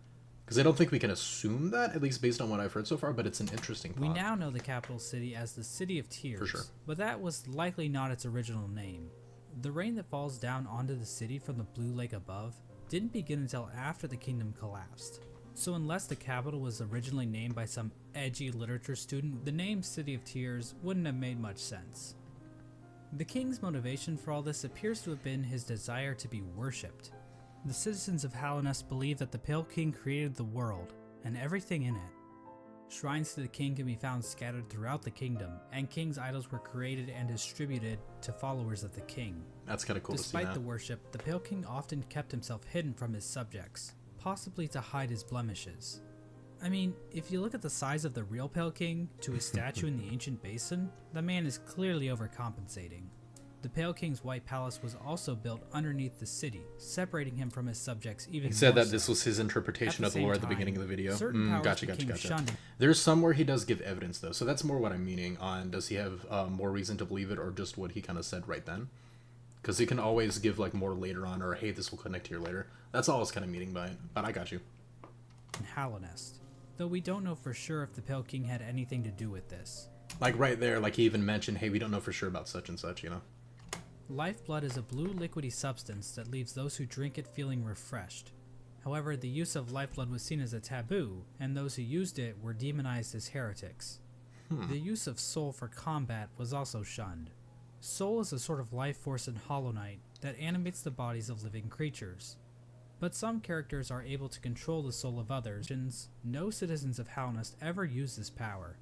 Because I don't think we can assume that, at least based on what I've heard so far, but it's an interesting thought. We now know the capital city as the City of Tears, For sure. but that was likely not its original name. The rain that falls down onto the city from the blue lake above didn't begin until after the kingdom collapsed. So unless the capital was originally named by some edgy literature student, the name City of Tears wouldn't have made much sense. The king's motivation for all this appears to have been his desire to be worshipped. The citizens of Hallownest believe that the Pale King created the world and everything in it. Shrines to the king can be found scattered throughout the kingdom, and king's idols were created and distributed to followers of the king. That's kind of cool to see Despite that. the worship, the Pale King often kept himself hidden from his subjects, possibly to hide his blemishes. I mean, if you look at the size of the real Pale King to his statue in the ancient basin, the man is clearly overcompensating. The Pale King's White Palace was also built underneath the city, separating him from his subjects even more. He said that so. this was his interpretation At the of the lore at same the beginning of the time, video. certain powers Gotcha. became shunned. There's some where he does give evidence, though, so that's more what I'm meaning on. Does he have more reason to believe it, or just what he kind of said right then? Because he can always give like more later on, or hey, this will connect here later. That's all I was kind of meaning by it, but I got you. In Hallownest, though we don't know for sure if the Pale King had anything to do with this. Like right there, like he even mentioned, hey, we don't know for sure about such and such, you know? Lifeblood is a blue liquidy substance that leaves those who drink it feeling refreshed. However, the use of lifeblood was seen as a taboo, and those who used it were demonized as heretics. The use of soul for combat was also shunned. Soul is a sort of life force in Hollow Knight that animates the bodies of living creatures. But some characters are able to control the soul of others, and no citizens of Hallownest ever use this power.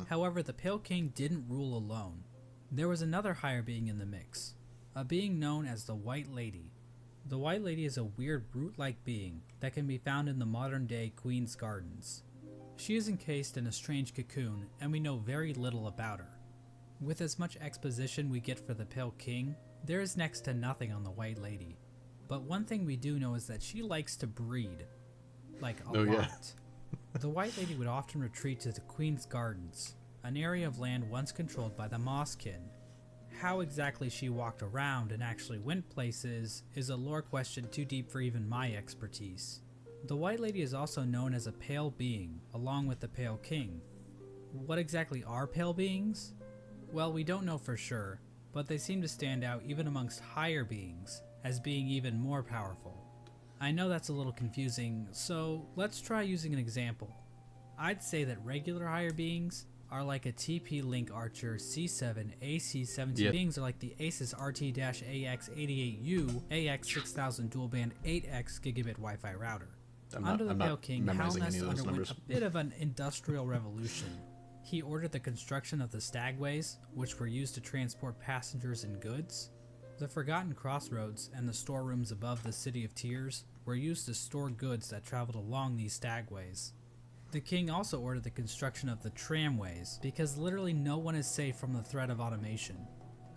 However, the Pale King didn't rule alone. There was another higher being in the mix, a being known as the White Lady. The White Lady is a weird brute-like being that can be found in the modern-day Queen's Gardens. She is encased in a strange cocoon, and we know very little about her. With as much exposition we get for the Pale King, there is next to nothing on the White Lady. But one thing we do know is that she likes to breed. Like a lot. Yeah. The White Lady would often retreat to the Queen's Gardens, an area of land once controlled by the Mosskin. How exactly she walked around and actually went places is a lore question too deep for even my expertise. The White Lady is also known as a pale being, along with the Pale King. What exactly are pale beings? Well, we don't know for sure, but they seem to stand out even amongst higher beings, as being even more powerful. I know that's a little confusing, so let's try using an example. I'd say that regular higher beings are like a TP Link Archer C7 AC17 Yep. beings are like the Asus RT-AX88U AX6000 dual band 8X gigabit Wi-Fi router. Under the Pale King, memorizing any Hallownest of those underwent numbers. a bit of an industrial revolution. He ordered the construction of the stagways, which were used to transport passengers and goods. The Forgotten Crossroads and the storerooms above the City of Tears were used to store goods that traveled along these stagways. The king also ordered the construction of the tramways, because literally no one is safe from the threat of automation.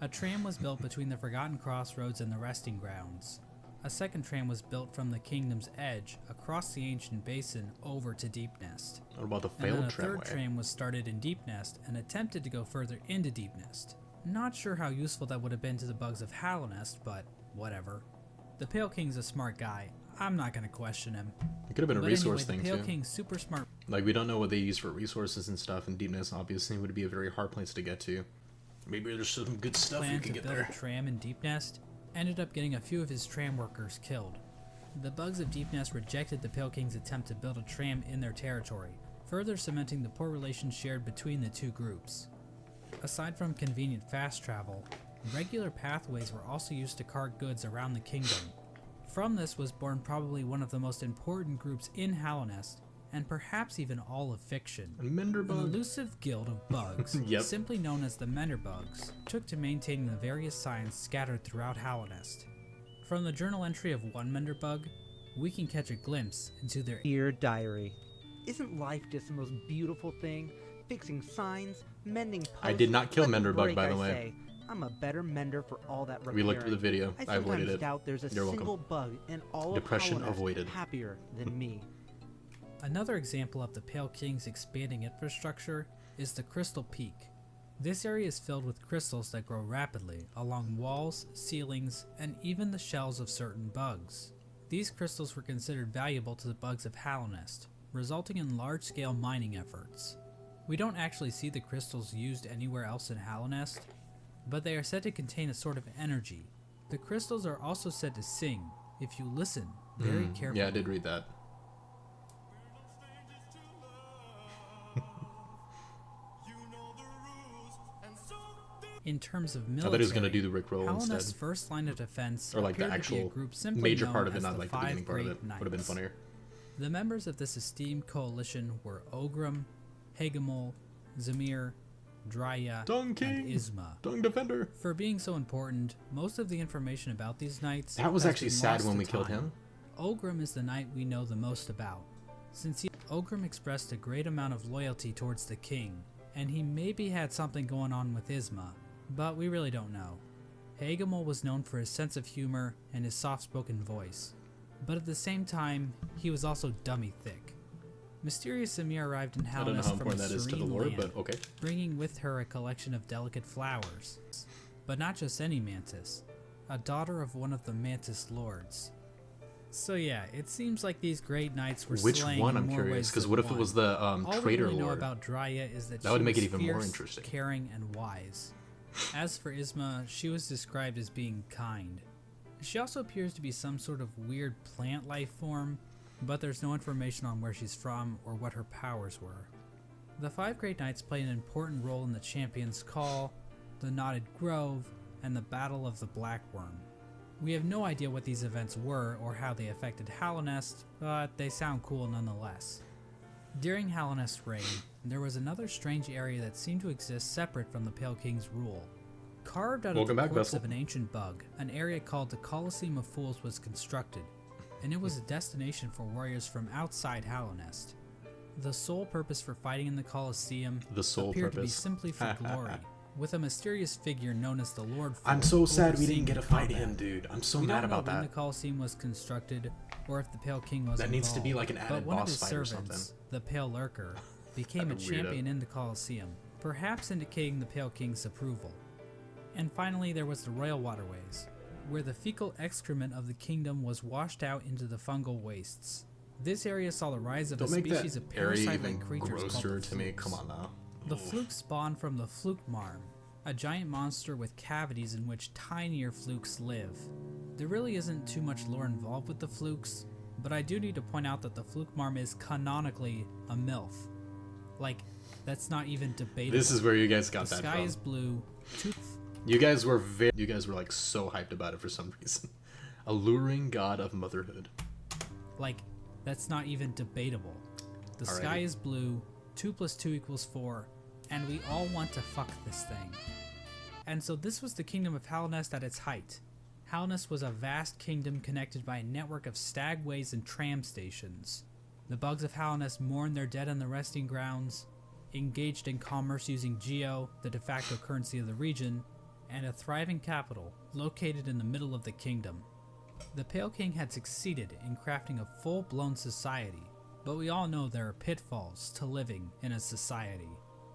A tram was built between the Forgotten Crossroads and the resting grounds. A second tram was built from the kingdom's edge across the ancient basin over to Deep Nest. What about the And then failed a third tramway? tram was started in Deep Nest and attempted to go further into Deep Nest. Not sure how useful that would have been to the bugs of Hallownest, but whatever. The Pale King's a smart guy. I'm not gonna question him. It could have been a But resource anyway, thing the Pale too. King's super smart. Like we don't know what they use for resources and stuff, and Deepness obviously would be a very hard place to get to. Maybe there's some good stuff you Plan can to get build there. a tram in Deep Nest ended up getting a few of his tram workers killed. The bugs of Deep Nest rejected the Pale King's attempt to build a tram in their territory, further cementing the poor relations shared between the two groups. Aside from convenient fast travel, regular pathways were also used to cart goods around the kingdom. From this was born probably one of the most important groups in Hallownest, and perhaps even all of fiction. An Menderbug. elusive guild of bugs, Yep. simply known as the Menderbugs, took to maintaining the various signs scattered throughout Hallownest. From the journal entry of one Menderbug, we can catch a glimpse into their Dear Diary, isn't life just the most beautiful thing? Fixing signs, mending posts. I did not kill let me Menderbug, break, by the I way. say. I'm a better mender for all that repairing. We looked at the video. I I avoided sometimes it. doubt there's a You're welcome. single bug in all Depression of Hallownest avoided. happier than me. Another example of the Pale King's expanding infrastructure is the Crystal Peak. This area is filled with crystals that grow rapidly along walls, ceilings, and even the shells of certain bugs. These crystals were considered valuable to the bugs of Hallownest, resulting in large-scale mining efforts. We don't actually see the crystals used anywhere else in Hallownest, but they are said to contain a sort of energy. The crystals are also said to sing, if you listen very carefully. Yeah, I did read that. In terms of military, I thought he was going to do the Rickroll Hallownest's instead. first line of defense Or like the appeared to be a actual group simply major known part of it, as not like the beginning Five part of it. Great Would have been Knights. funnier. The members of this esteemed coalition were Ogrim, Hagamol, Zamir, Drya, Dung and King! Isma. Dung Defender! For being so important, most of the information about these knights That was has actually been sad lost when to we killed time. him. Ogrim is the knight we know the most about. Ogrim expressed a great amount of loyalty towards the king, and he maybe had something going on with Isma, but we really don't know. Hagamol was known for his sense of humor and his soft-spoken voice, but at the same time, he was also dummy thick. Mysterious Samir arrived in I don't know Hallownest how from a important that is to the serene lore, land, but okay. bringing with her a collection of delicate flowers. But not just any mantis, a daughter of one of the mantis lords. So yeah, it seems like these great knights were Which slaying one? in I'm more curious, ways because than what if it one. was the All we traitor really know lord? about Drya is that That she would make was it even more fierce, interesting. caring, and wise. As for Isma, she was described as being kind. She also appears to be some sort of weird plant life form, but there's no information on where she's from or what her powers were. The Five Great Knights play an important role in the Champion's Call, the Knotted Grove, and the Battle of the Black Worm. We have no idea what these events were or how they affected Hallownest, but they sound cool nonetheless. During Hallownest's reign, there was another strange area that seemed to exist separate from the Pale King's rule. Carved out Welcome of the back, corpse Vessel. of an ancient bug, an area called the Colosseum of Fools was constructed, and it was a destination for warriors from outside Hallownest. The sole purpose for fighting in the Colosseum The sole appeared to be purpose. simply for glory, with a mysterious figure known as the Lord Fool I'm so sad we overseeing didn't get to the fight combat. him, dude. I'm so We mad don't know about when that. the Colosseum was constructed, or if the Pale King was That needs to be involved, like an but added one of boss his fight or servants, something. the Pale Lurker, became a What a weirdo. champion in the Colosseum, perhaps indicating the Pale King's approval. And finally, there was the Royal Waterways, where the fecal excrement of the kingdom was washed out into the fungal wastes. This area saw the rise of Don't a make species that of area parasite-like even creatures called grosser the to me. flukes. Come on now. The flukes spawned from the Flukemarm, a giant monster with cavities in which tinier flukes live. There really isn't too much lore involved with the flukes, but I do need to point out that the Flukemarm is canonically a MILF. Like, that's not even debatable. This is where you guys got the that sky from. is blue, You guys were like so hyped about it for some reason. Alluring god of motherhood. like, that's not even debatable. The sky Alrighty. is blue, 2 + 2 = 4, and we all want to fuck this thing. And so this was the kingdom of Hallownest at its height. Hallownest was a vast kingdom connected by a network of stagways and tram stations. The bugs of Hallownest mourned their dead on the resting grounds, engaged in commerce using Geo, the de facto currency of the region, and a thriving capital located in the middle of the kingdom. The Pale King had succeeded in crafting a full-blown society, but we all know there are pitfalls to living in a society.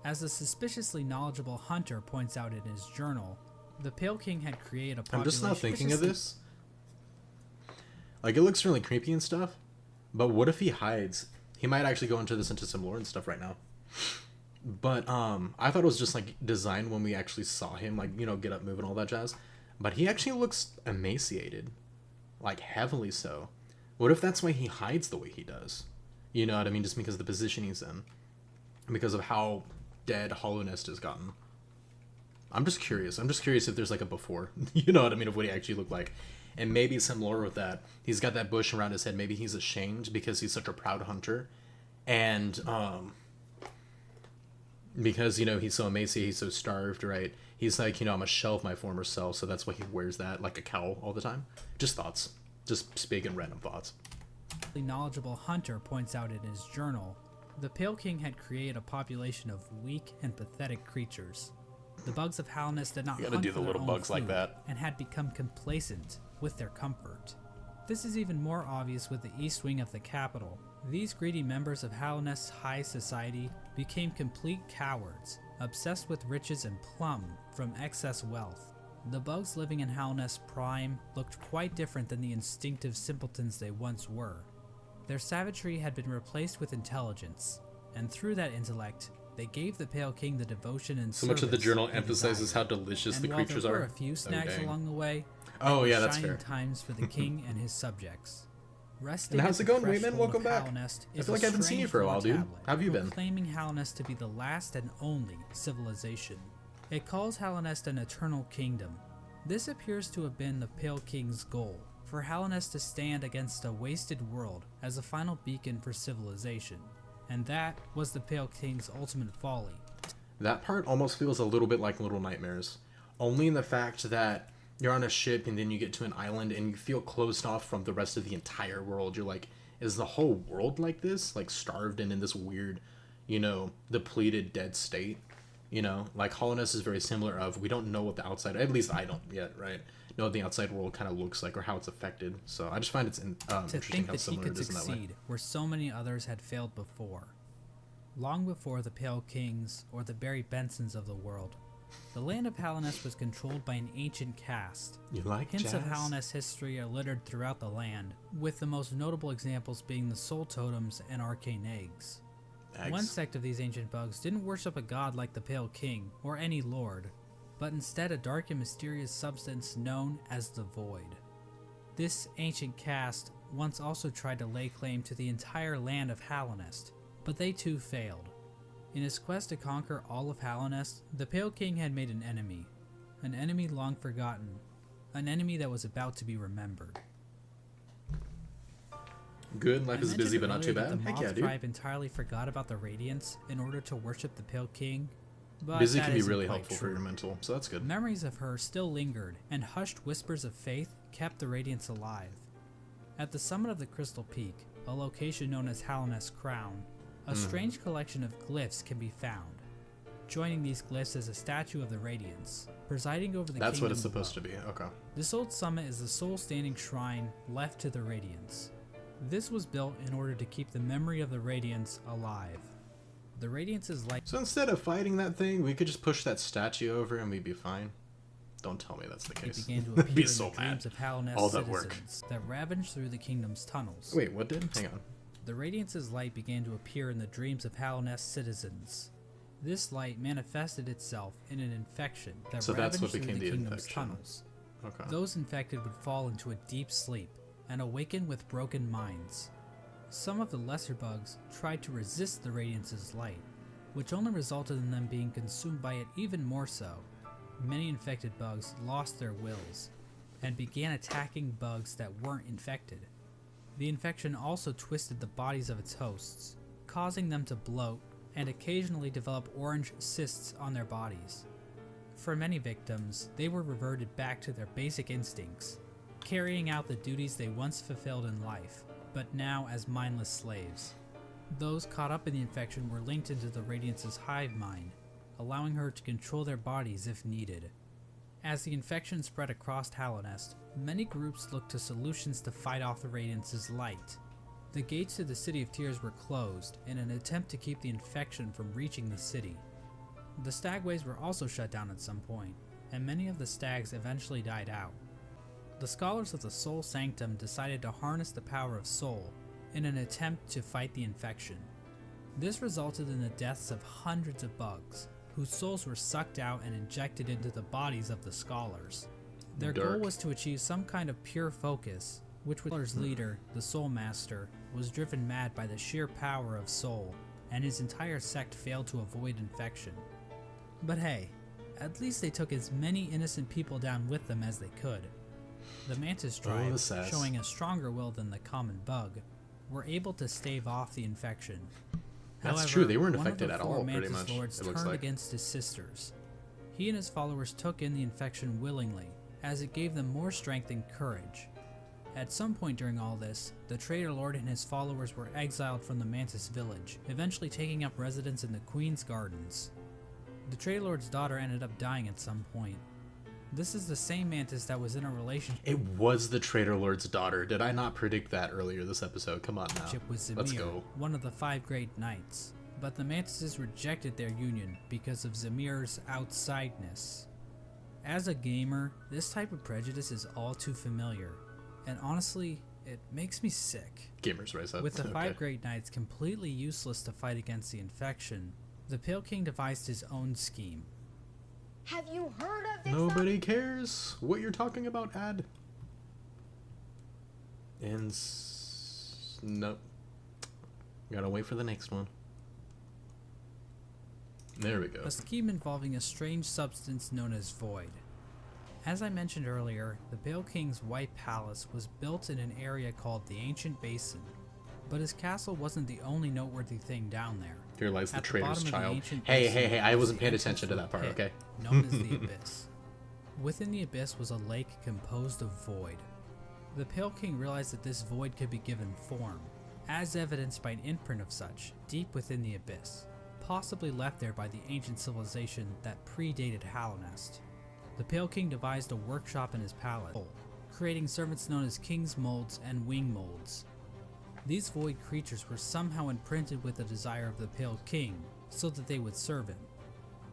As a suspiciously knowledgeable hunter points out in his journal, the Pale King had created a population. I'm just now thinking of this. Like, it looks really creepy and stuff, but what if he hides? He might actually go into some lore and stuff right now. But I thought it was just like designed when we actually saw him, like, you know, get up, move, and all that jazz. But he actually looks emaciated, like heavily so. What if that's why he hides the way he does? You know what I mean? Just because of the position he's in, because of how dead Hallownest has gotten. I'm just curious. I'm just curious if there's like a before, you know what I mean, of what he actually looked like. And maybe some lore with that. He's got that bush around his head. Maybe he's ashamed because he's such a proud hunter. And, because, you know, he's so emaciated, he's so starved, right? He's like, you know, I'm a shell of my former self, so that's why he wears that like a cowl all the time. Just thoughts. Just speaking random thoughts. Knowledgeable hunter points out in his journal, the Pale King had created a population of weak and pathetic creatures. The bugs of Hallownest did not You gotta hunt do the for their little own bugs like food that. and had become complacent with their comfort. This is even more obvious with the east wing of the capital. These greedy members of Hallownest's high society became complete cowards obsessed with riches and plum from excess wealth. The bugs living in Halnest Prime looked quite different than the instinctive simpletons they once were. Their savagery had been replaced with intelligence, and through that intellect, they gave the Pale King the devotion and So much of the service journal he emphasizes desired. how delicious And the while creatures there are. were a few snags dang. along the way, Oh, there yeah, were that's shining fair. times for the king and his subjects. Resting And how's at it the going, Wayman? threshold Welcome of back. Halnest I is feel like a I haven't seen you strange for a while, lore dude. tablet How have you been? proclaiming Halnest to be the last and only civilization. It calls Halnest an eternal kingdom. This appears to have been the Pale King's goal, for Halnest to stand against a wasted world as a final beacon for civilization. And that was the Pale King's ultimate folly. That part almost feels a little bit like Little Nightmares. Only in the fact that you're on a ship and then you get to an island and you feel closed off from the rest of the entire world. You're like, is the whole world like this? Like starved and in this weird, depleted, dead state? Like Halnest is very similar of, we don't know what the outside, at least I don't yet, right? Know what the outside world kind of looks like or how it's affected. So I just find it's To interesting think how that he similar could it is in that way. succeed where so many others had failed before. Long before the Pale Kings or the Barry Bensons of the world, the land of Halnest was controlled by an ancient caste. You like Hints jazz? of Halnest history are littered throughout the land, with the most notable examples being the soul totems and arcane eggs. Eggs. One sect of these ancient bugs didn't worship a god like the Pale King or any lord, but instead a dark and mysterious substance known as the Void. This ancient caste once also tried to lay claim to the entire land of Halnest, but they too failed. In his quest to conquer all of Halnest, the Pale King had made an enemy long forgotten, an enemy that was about to be remembered. Good, life I is busy mentioned but not too earlier that bad. The Heck Moth yeah, dude. tribe entirely forgot about the Radiance in order to worship the Pale King, but Busy that can be isn't really quite helpful for true. your mental, so that's good. Memories of her still lingered, and hushed whispers of faith kept the Radiance alive. At the summit of the Crystal Peak, a location known as Halnest Crown, a strange collection of glyphs can be found. Joining these glyphs is a statue of the Radiance, presiding over the That's what kingdom it's supposed to above. be. Okay. This old summit is the sole standing shrine left to the Radiance. This was built in order to keep the memory of the Radiance alive. The Radiance's light So instead of fighting that thing, we could just push that statue over and we'd be fine. Don't tell me that's the case. began to I'd appear be in so the dreams mad. of Halnest All that work. citizens that ravaged through the kingdom's tunnels. Wait, what did? Hang on. The Radiance's light began to appear in the dreams of Halnest citizens. This light manifested itself in an infection that So that's ravaged what through became the the kingdom's infection. tunnels. Okay. Those infected would fall into a deep sleep and awaken with broken minds. Some of the lesser bugs tried to resist the Radiance's light, which only resulted in them being consumed by it even more so. Many infected bugs lost their wills and began attacking bugs that weren't infected. The infection also twisted the bodies of its hosts, causing them to bloat and occasionally develop orange cysts on their bodies. For many victims, they were reverted back to their basic instincts, carrying out the duties they once fulfilled in life, but now as mindless slaves. Those caught up in the infection were linked into the Radiance's hive mind, allowing her to control their bodies if needed. As the infection spread across Halnest, many groups looked to solutions to fight off the Radiance's light. The gates to the City of Tears were closed in an attempt to keep the infection from reaching the city. The stagways were also shut down at some point, and many of the stags eventually died out. The scholars of the Soul Sanctum decided to harness the power of Soul in an attempt to fight the infection. This resulted in the deaths of hundreds of bugs, whose souls were sucked out and injected into the bodies of the scholars. Their goal Dark. was to achieve some kind of pure focus, which Scholars' leader, the Soul Master, was driven mad by the sheer power of Soul, and his entire sect failed to avoid infection. But hey, at least they took as many innocent people down with them as they could. The Mantis tribe, the sass. showing a stronger will than the common bug, were able to stave off the infection. That's However, true, they weren't one of affected the at four all, pretty Mantis much, lords it looks turned like. against his sisters. He and his followers took in the infection willingly, as it gave them more strength and courage. At some point during all this, the Traitor Lord and his followers were exiled from the Mantis village, eventually taking up residence in the Queen's Gardens. The Traitor Lord's daughter ended up dying at some point. This is the same Mantis that was in a relationship It was the Traitor Lord's daughter. Did I not predict that earlier this episode? Come on now. with Zemir, Let's go. one of the 5 great knights. but the Mantises rejected their union because of Zamir's outsideness. As a gamer, this type of prejudice is all too familiar, and honestly, it makes me sick. Gamers rise up. With the Okay. 5 Great Knights completely useless to fight against the infection, the Pale King devised his own scheme. Have you heard of this? Nobody cares what you're talking about, ad. And nope. Gotta wait for the next one. There we go. A scheme involving a strange substance known as Void. As I mentioned earlier, the Pale King's White Palace was built in an area called the Ancient Basin, but his castle wasn't the only noteworthy thing down there. Here lies the At the traitor's bottom of the child. ancient Hey, basin hey, hey, I was wasn't the paying entrance attention to to a that part, pit, okay? known as the Abyss. Within the Abyss was a lake composed of void. The Pale King realized that this void could be given form, as evidenced by an imprint of such, deep within the Abyss, possibly left there by the ancient civilization that predated Hallownest. The Pale King devised a workshop in his palace, creating servants known as King's Molds and Wing Molds. These void creatures were somehow imprinted with the desire of the Pale King, so that they would serve him.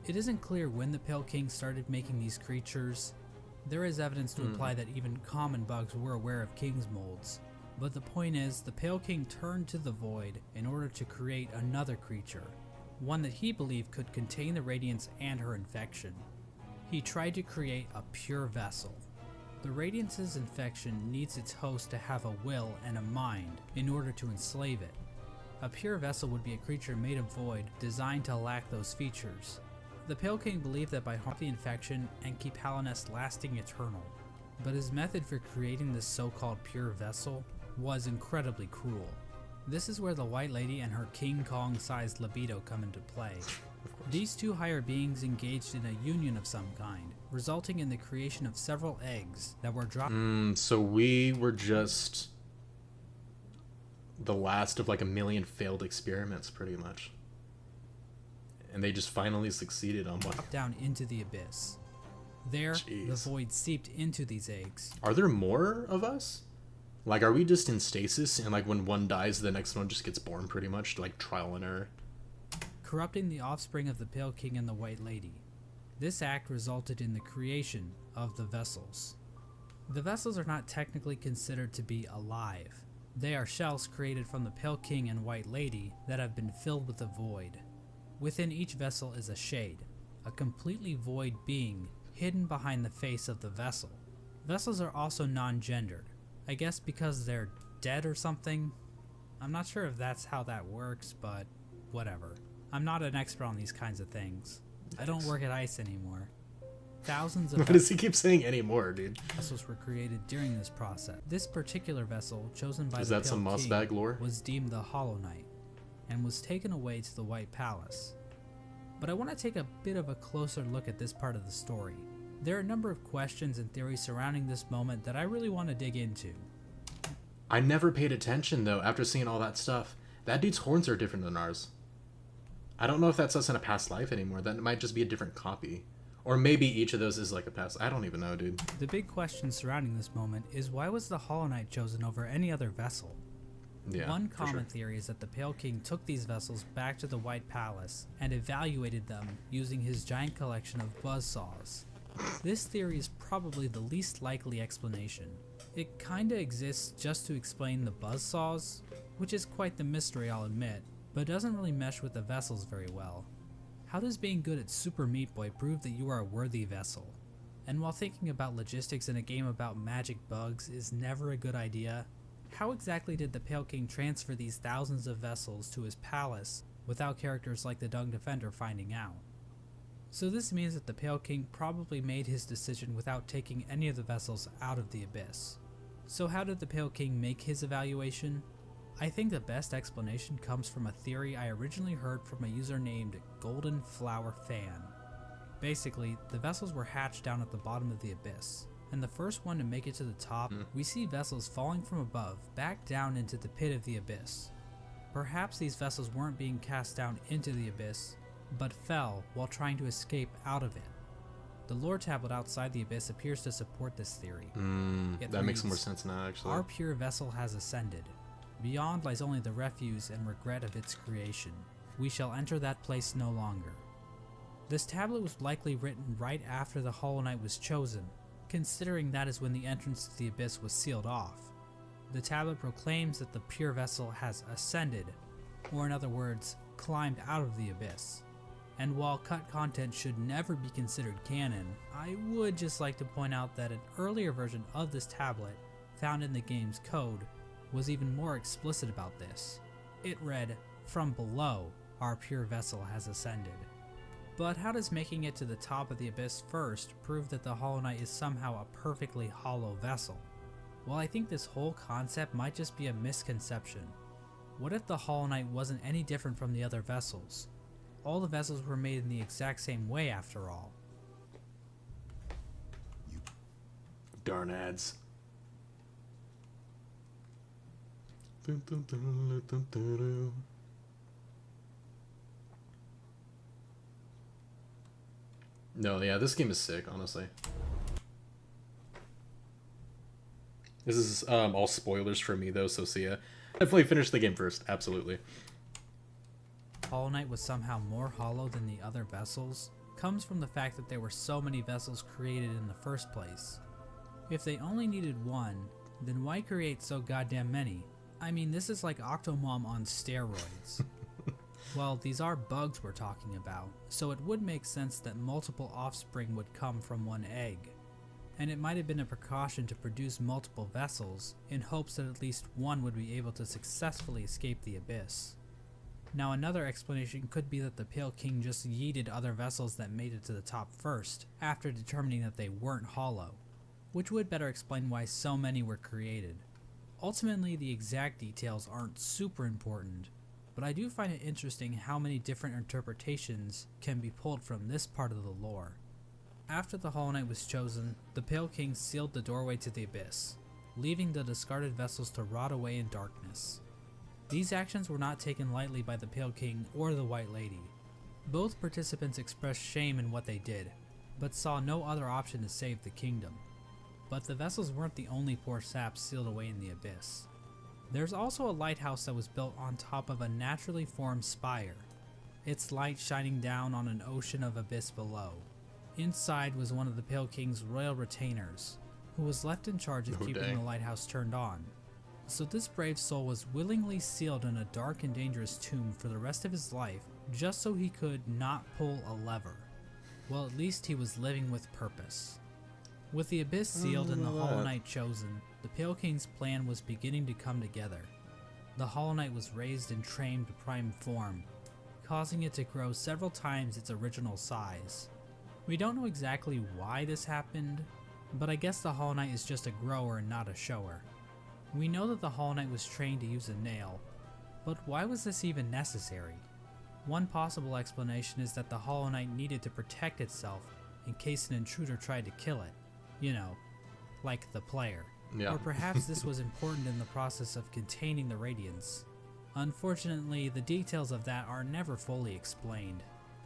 It isn't clear when the Pale King started making these creatures. There is evidence to imply that even common bugs were aware of King's Molds, but the point is, the Pale King turned to the void in order to create another creature, one that he believed could contain the Radiance and her infection. He tried to create a pure vessel. The Radiance's infection needs its host to have a will and a mind in order to enslave it. A pure vessel would be a creature made of void, designed to lack those features. The Pale King believed that by harming the infection and keep Hallownest lasting eternal, but his method for creating this so-called pure vessel was incredibly cruel. This is where the White Lady and her King Kong-sized libido come into play. These two higher beings engaged in a union of some kind, resulting in the creation of several eggs that were dropped. So we were just the last of like a million failed experiments, pretty much. And they just finally succeeded on one. Down into the abyss. There, the Jeez. void seeped into these eggs. Are there more of us? Like, are we just in stasis and like when one dies, the next one just gets born pretty much, like trial and error? Corrupting the offspring of the Pale King and the White Lady. This act resulted in the creation of the vessels. The vessels are not technically considered to be alive. They are shells created from the Pale King and White Lady that have been filled with the void. Within each vessel is a shade, a completely void being hidden behind the face of the vessel. Vessels are also non-gendered, I guess because they're dead or something. I'm not sure if that's how that works, but whatever. I'm not an expert on these kinds of things. I don't work at ICE anymore. Thousands of Why does he keep saying anymore, dude? vessels were created during this process. This particular vessel, chosen by Is the that some Pale moss King, bag lore? was deemed the Hollow Knight, and was taken away to the White Palace. But I want to take a bit of a closer look at this part of the story. There are a number of questions and theories surrounding this moment that I really want to dig into. I never paid attention though after seeing all that stuff. That dude's horns are different than ours. I don't know if that's us in a past life anymore. That might just be a different copy. Or maybe each of those is like a past. I don't even know, dude. The big question surrounding this moment is why was the Hollow Knight chosen over any other vessel? Yeah. One for common sure. theory is that the Pale King took these vessels back to the White Palace and evaluated them using his giant collection of buzzsaws. This theory is probably the least likely explanation. It kinda exists just to explain the buzzsaws, which is quite the mystery, I'll admit, but doesn't really mesh with the vessels very well. How does being good at Super Meat Boy prove that you are a worthy vessel? And while thinking about logistics in a game about magic bugs is never a good idea, how exactly did the Pale King transfer these thousands of vessels to his palace without characters like the Dung Defender finding out? So this means that the Pale King probably made his decision without taking any of the vessels out of the abyss. So how did the Pale King make his evaluation? I think the best explanation comes from a theory I originally heard from a user named Golden Flower Fan. Basically, the vessels were hatched down at the bottom of the abyss, and the first one to make it to the top, we see vessels falling from above back down into the pit of the abyss. Perhaps these vessels weren't being cast down into the abyss, but fell while trying to escape out of it. The lore tablet outside the abyss appears to support this theory. It That makes more reads, sense now, actually. "Our pure vessel has ascended. Beyond lies only the refuse and regret of its creation. we shall enter that place no longer. This tablet was likely written right after the Hollow Knight was chosen, considering that is when the entrance to the Abyss was sealed off. The tablet proclaims that the pure vessel has ascended, or in other words, climbed out of the Abyss. And while cut content should never be considered canon, I would just like to point out that an earlier version of this tablet, found in the game's code, was even more explicit about this. It read, "From below, our pure vessel has ascended." But how does making it to the top of the Abyss first prove that the Hollow Knight is somehow a perfectly hollow vessel? Well, I think this whole concept might just be a misconception. What if the Hollow Knight wasn't any different from the other vessels? All the vessels were made in the exact same way after all. Darn ads. No, yeah, this game is sick, honestly. This is all spoilers for me though, so see ya. Definitely finish the game first, absolutely. Hollow Knight was somehow more hollow than the other vessels comes from the fact that there were so many vessels created in the first place. If they only needed one, then why create so goddamn many? I mean, this is like Octomom on steroids. Well, these are bugs we're talking about, so it would make sense that multiple offspring would come from one egg. And it might have been a precaution to produce multiple vessels in hopes that at least one would be able to successfully escape the Abyss. Now another explanation could be that the Pale King just yeeted other vessels that made it to the top first, after determining that they weren't hollow, which would better explain why so many were created. Ultimately, the exact details aren't super important, but I do find it interesting how many different interpretations can be pulled from this part of the lore. After the Hollow Knight was chosen, the Pale King sealed the doorway to the Abyss, leaving the discarded vessels to rot away in darkness. These actions were not taken lightly by the Pale King or the White Lady. Both participants expressed shame in what they did, but saw no other option to save the kingdom. But the vessels weren't the only poor saps sealed away in the Abyss. There's also a lighthouse that was built on top of a naturally formed spire, its light shining down on an ocean of abyss below. Inside was one of the Pale King's royal retainers, who was left in charge of keeping the lighthouse turned on. So this brave soul was willingly sealed in a dark and dangerous tomb for the rest of his life, just so he could not pull a lever. Well, at least he was living with purpose. With the Abyss sealed and the Hollow Knight chosen, the Pale King's plan was beginning to come together. The Hollow Knight was raised and trained to prime form, causing it to grow several times its original size. We don't know exactly why this happened, but I guess the Hollow Knight is just a grower and not a shower. We know that the Hollow Knight was trained to use a nail, but why was this even necessary? One possible explanation is that the Hollow Knight needed to protect itself in case an intruder tried to kill it. You know, like the player. Yeah. Or perhaps this was important in the process of containing the Radiance. Unfortunately, the details of that are never fully explained.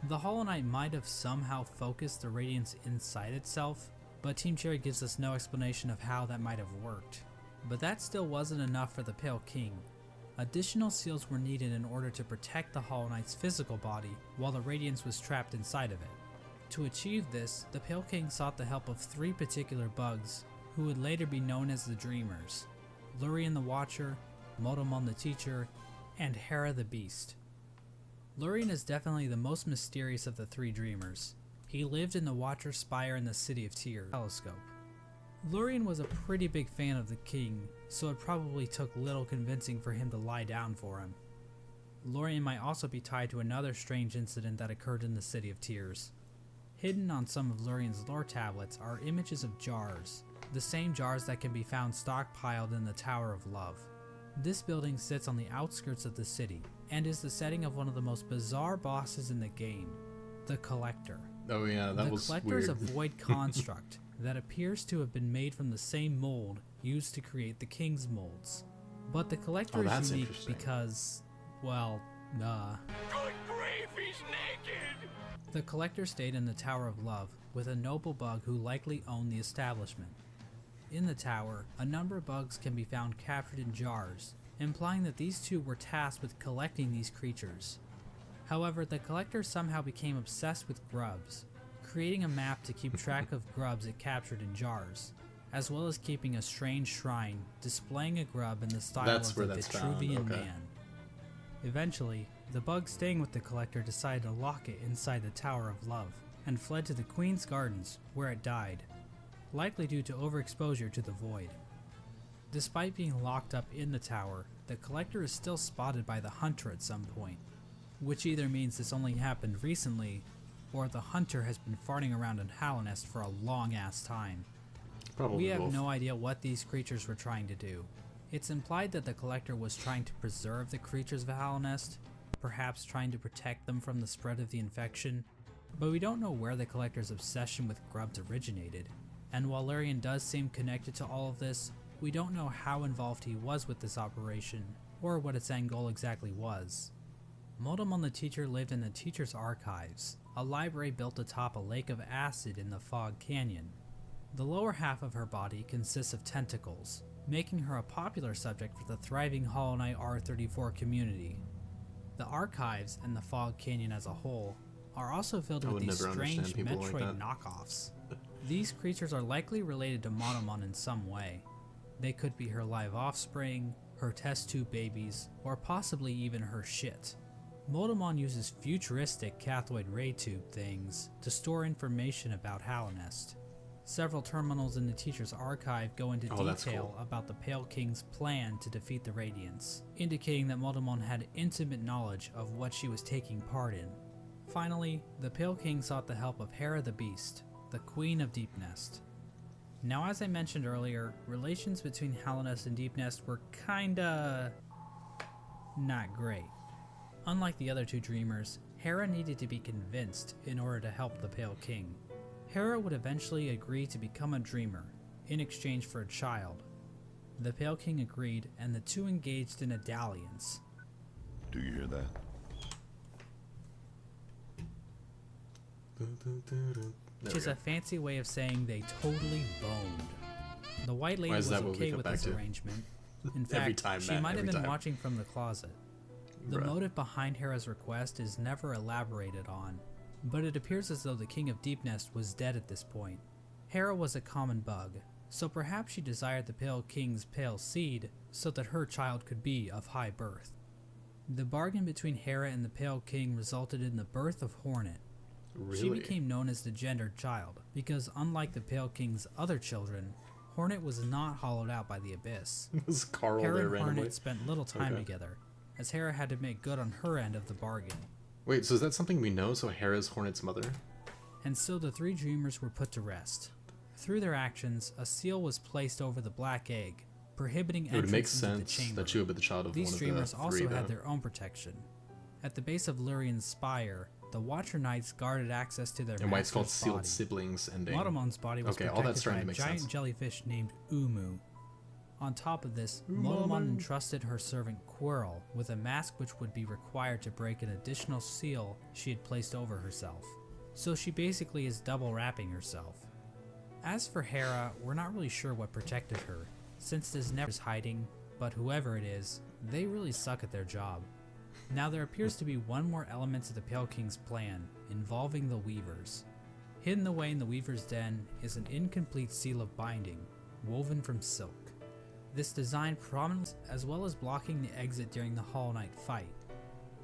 The Hollow Knight might have somehow focused the Radiance inside itself, but Team Cherry gives us no explanation of how that might have worked. But that still wasn't enough for the Pale King. Additional seals were needed in order to protect the Hollow Knight's physical body while the Radiance was trapped inside of it. To achieve this, the Pale King sought the help of three particular bugs, who would later be known as the Dreamers: Lurien the Watcher, Motomon the Teacher, and Hera the Beast. Lurien is definitely the most mysterious of the three Dreamers. He lived in the Watcher's Spire in the City of Tears telescope. Lurien was a pretty big fan of the king, so it probably took little convincing for him to lie down for him. Lurien might also be tied to another strange incident that occurred in the City of Tears. Hidden on some of Lurien's lore tablets are images of jars, the same jars that can be found stockpiled in the Tower of Love. This building sits on the outskirts of the city, and is the setting of one of the most bizarre bosses in the game, the Collector. Oh yeah, that was weird. The Collector is a void construct that appears to have been made from the same mold used to create the King's molds. But the Collector is unique because, well, Good grief, he's naked! The Collector stayed in the Tower of Love with a noble bug who likely owned the establishment. In the tower, a number of bugs can be found captured in jars, implying that these two were tasked with collecting these creatures. However, the collector somehow became obsessed with grubs, creating a map to keep track of grubs it captured in jars, as well as keeping a strange shrine displaying a grub in the style That's of where the that's found, Vitruvian okay. Man. Eventually, the bug staying with the collector decided to lock it inside the Tower of Love, and fled to the Queen's Gardens, where it died, likely due to overexposure to the void. Despite being locked up in the tower, the collector is still spotted by the hunter at some point, which either means this only happened recently, or the hunter has been farting around in Hallownest for a long ass time. Probably We have both. no idea what these creatures were trying to do. It's implied that the collector was trying to preserve the creatures of Hallownest, perhaps trying to protect them from the spread of the infection, but we don't know where the collector's obsession with grubs originated, and while Larian does seem connected to all of this, we don't know how involved he was with this operation, or what its end goal exactly was. Moldamon the Teacher lived in the Teacher's Archives, a library built atop a lake of acid in the Fog Canyon. The lower half of her body consists of tentacles, making her a popular subject for the thriving Hollow Knight R34 community. The Archives and the Fog Canyon as a whole are also filled I with would these never strange understand people like Metroid that. knockoffs. These creatures are likely related to Monomon in some way. They could be her live offspring, her test tube babies, or possibly even her shit. Motomon uses futuristic cathode ray tube things to store information about Hallownest. Several terminals in the Teacher's Archive go into Oh, that's detail cool. about the Pale King's plan to defeat the Radiants, indicating that Motomon had intimate knowledge of what she was taking part in. Finally, the Pale King sought the help of Hera the Beast, the Queen of Deepnest. Now, as I mentioned earlier, relations between Hallownest and Deepnest were kinda not great. Unlike the other two dreamers, Hera needed to be convinced in order to help the Pale King. Hera would eventually agree to become a dreamer, in exchange for a child. The Pale King agreed, and the two engaged in a dalliance. Do you hear that? There Which we is go. a fancy way of saying they totally boned. The White Lady Why is was that what we okay come with back this to? arrangement. In Every fact, time, she Matt, might have every been time. watching from the closet. The Bruh. motive behind Hera's request is never elaborated on, but it appears as though the King of Deepnest was dead at this point. Hera was a common bug, so perhaps she desired the Pale King's pale seed so that her child could be of high birth. The bargain between Hera and the Pale King resulted in the birth of Hornet. Really? She became known as the gendered child, because unlike the Pale King's other children, Hornet was not hollowed out by the Abyss. Was Carl Hera there and randomly? Hornet spent little time Okay. together, as Hera had to make good on her end of the bargain. Wait, so is that something we know? So Hera's Hornet's mother? And so the three dreamers were put to rest. Through their actions, a seal was placed over the black egg, prohibiting It would make entrance into the sense chamber. that she would be the child of These one of dreamers the also three, had though. their own protection. At the base of Lurian's spire, the Watcher Knights guarded access to their And why it's called master's Sealed body. Siblings ending. Motomon's body was Okay, all that's protected starting by to a make giant sense. jellyfish named Umu. On top of this, Umamu. Motomon entrusted her servant Quirrell with a mask which would be required to break an additional seal she had placed over herself. So she basically is double wrapping herself. As for Hera, we're not really sure what protected her, since there's never hiding, but whoever it is, they really suck at their job. Now there appears to be one more element to the Pale King's plan, involving the Weavers. Hidden away in the Weaver's den is an incomplete seal of binding, woven from silk. This design prominently as well as blocking the exit during the Hollow Knight fight.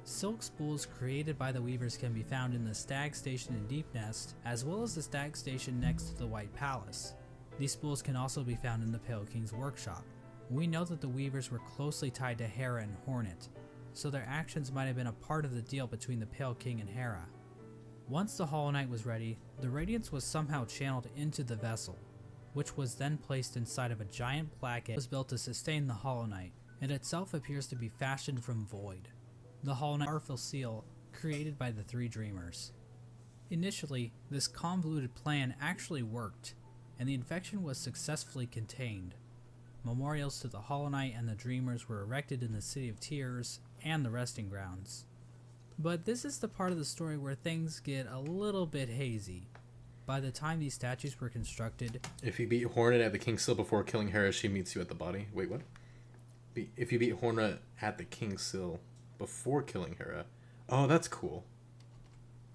Silk spools created by the Weavers can be found in the Stag Station in Deepnest, as well as the Stag Station next to the White Palace. These spools can also be found in the Pale King's workshop. We know that the Weavers were closely tied to Hera and Hornet, so their actions might have been a part of the deal between the Pale King and Hera. Once the Hollow Knight was ready, the Radiance was somehow channeled into the vessel, which was then placed inside of a giant black egg that was built to sustain the Hollow Knight, and itself appears to be fashioned from void. The Hollow Knight powerful seal created by the three dreamers. Initially, this convoluted plan actually worked, and the infection was successfully contained. Memorials to the Hollow Knight and the Dreamers were erected in the City of Tears and the Resting Grounds. But this is the part of the story where things get a little bit hazy. By the time these statues were constructed, If you beat Hornet at the King's Sill before killing Hera, she meets you at the body. Wait, what? If you beat Hornet at the King's Sill before killing Hera, Oh, that's cool.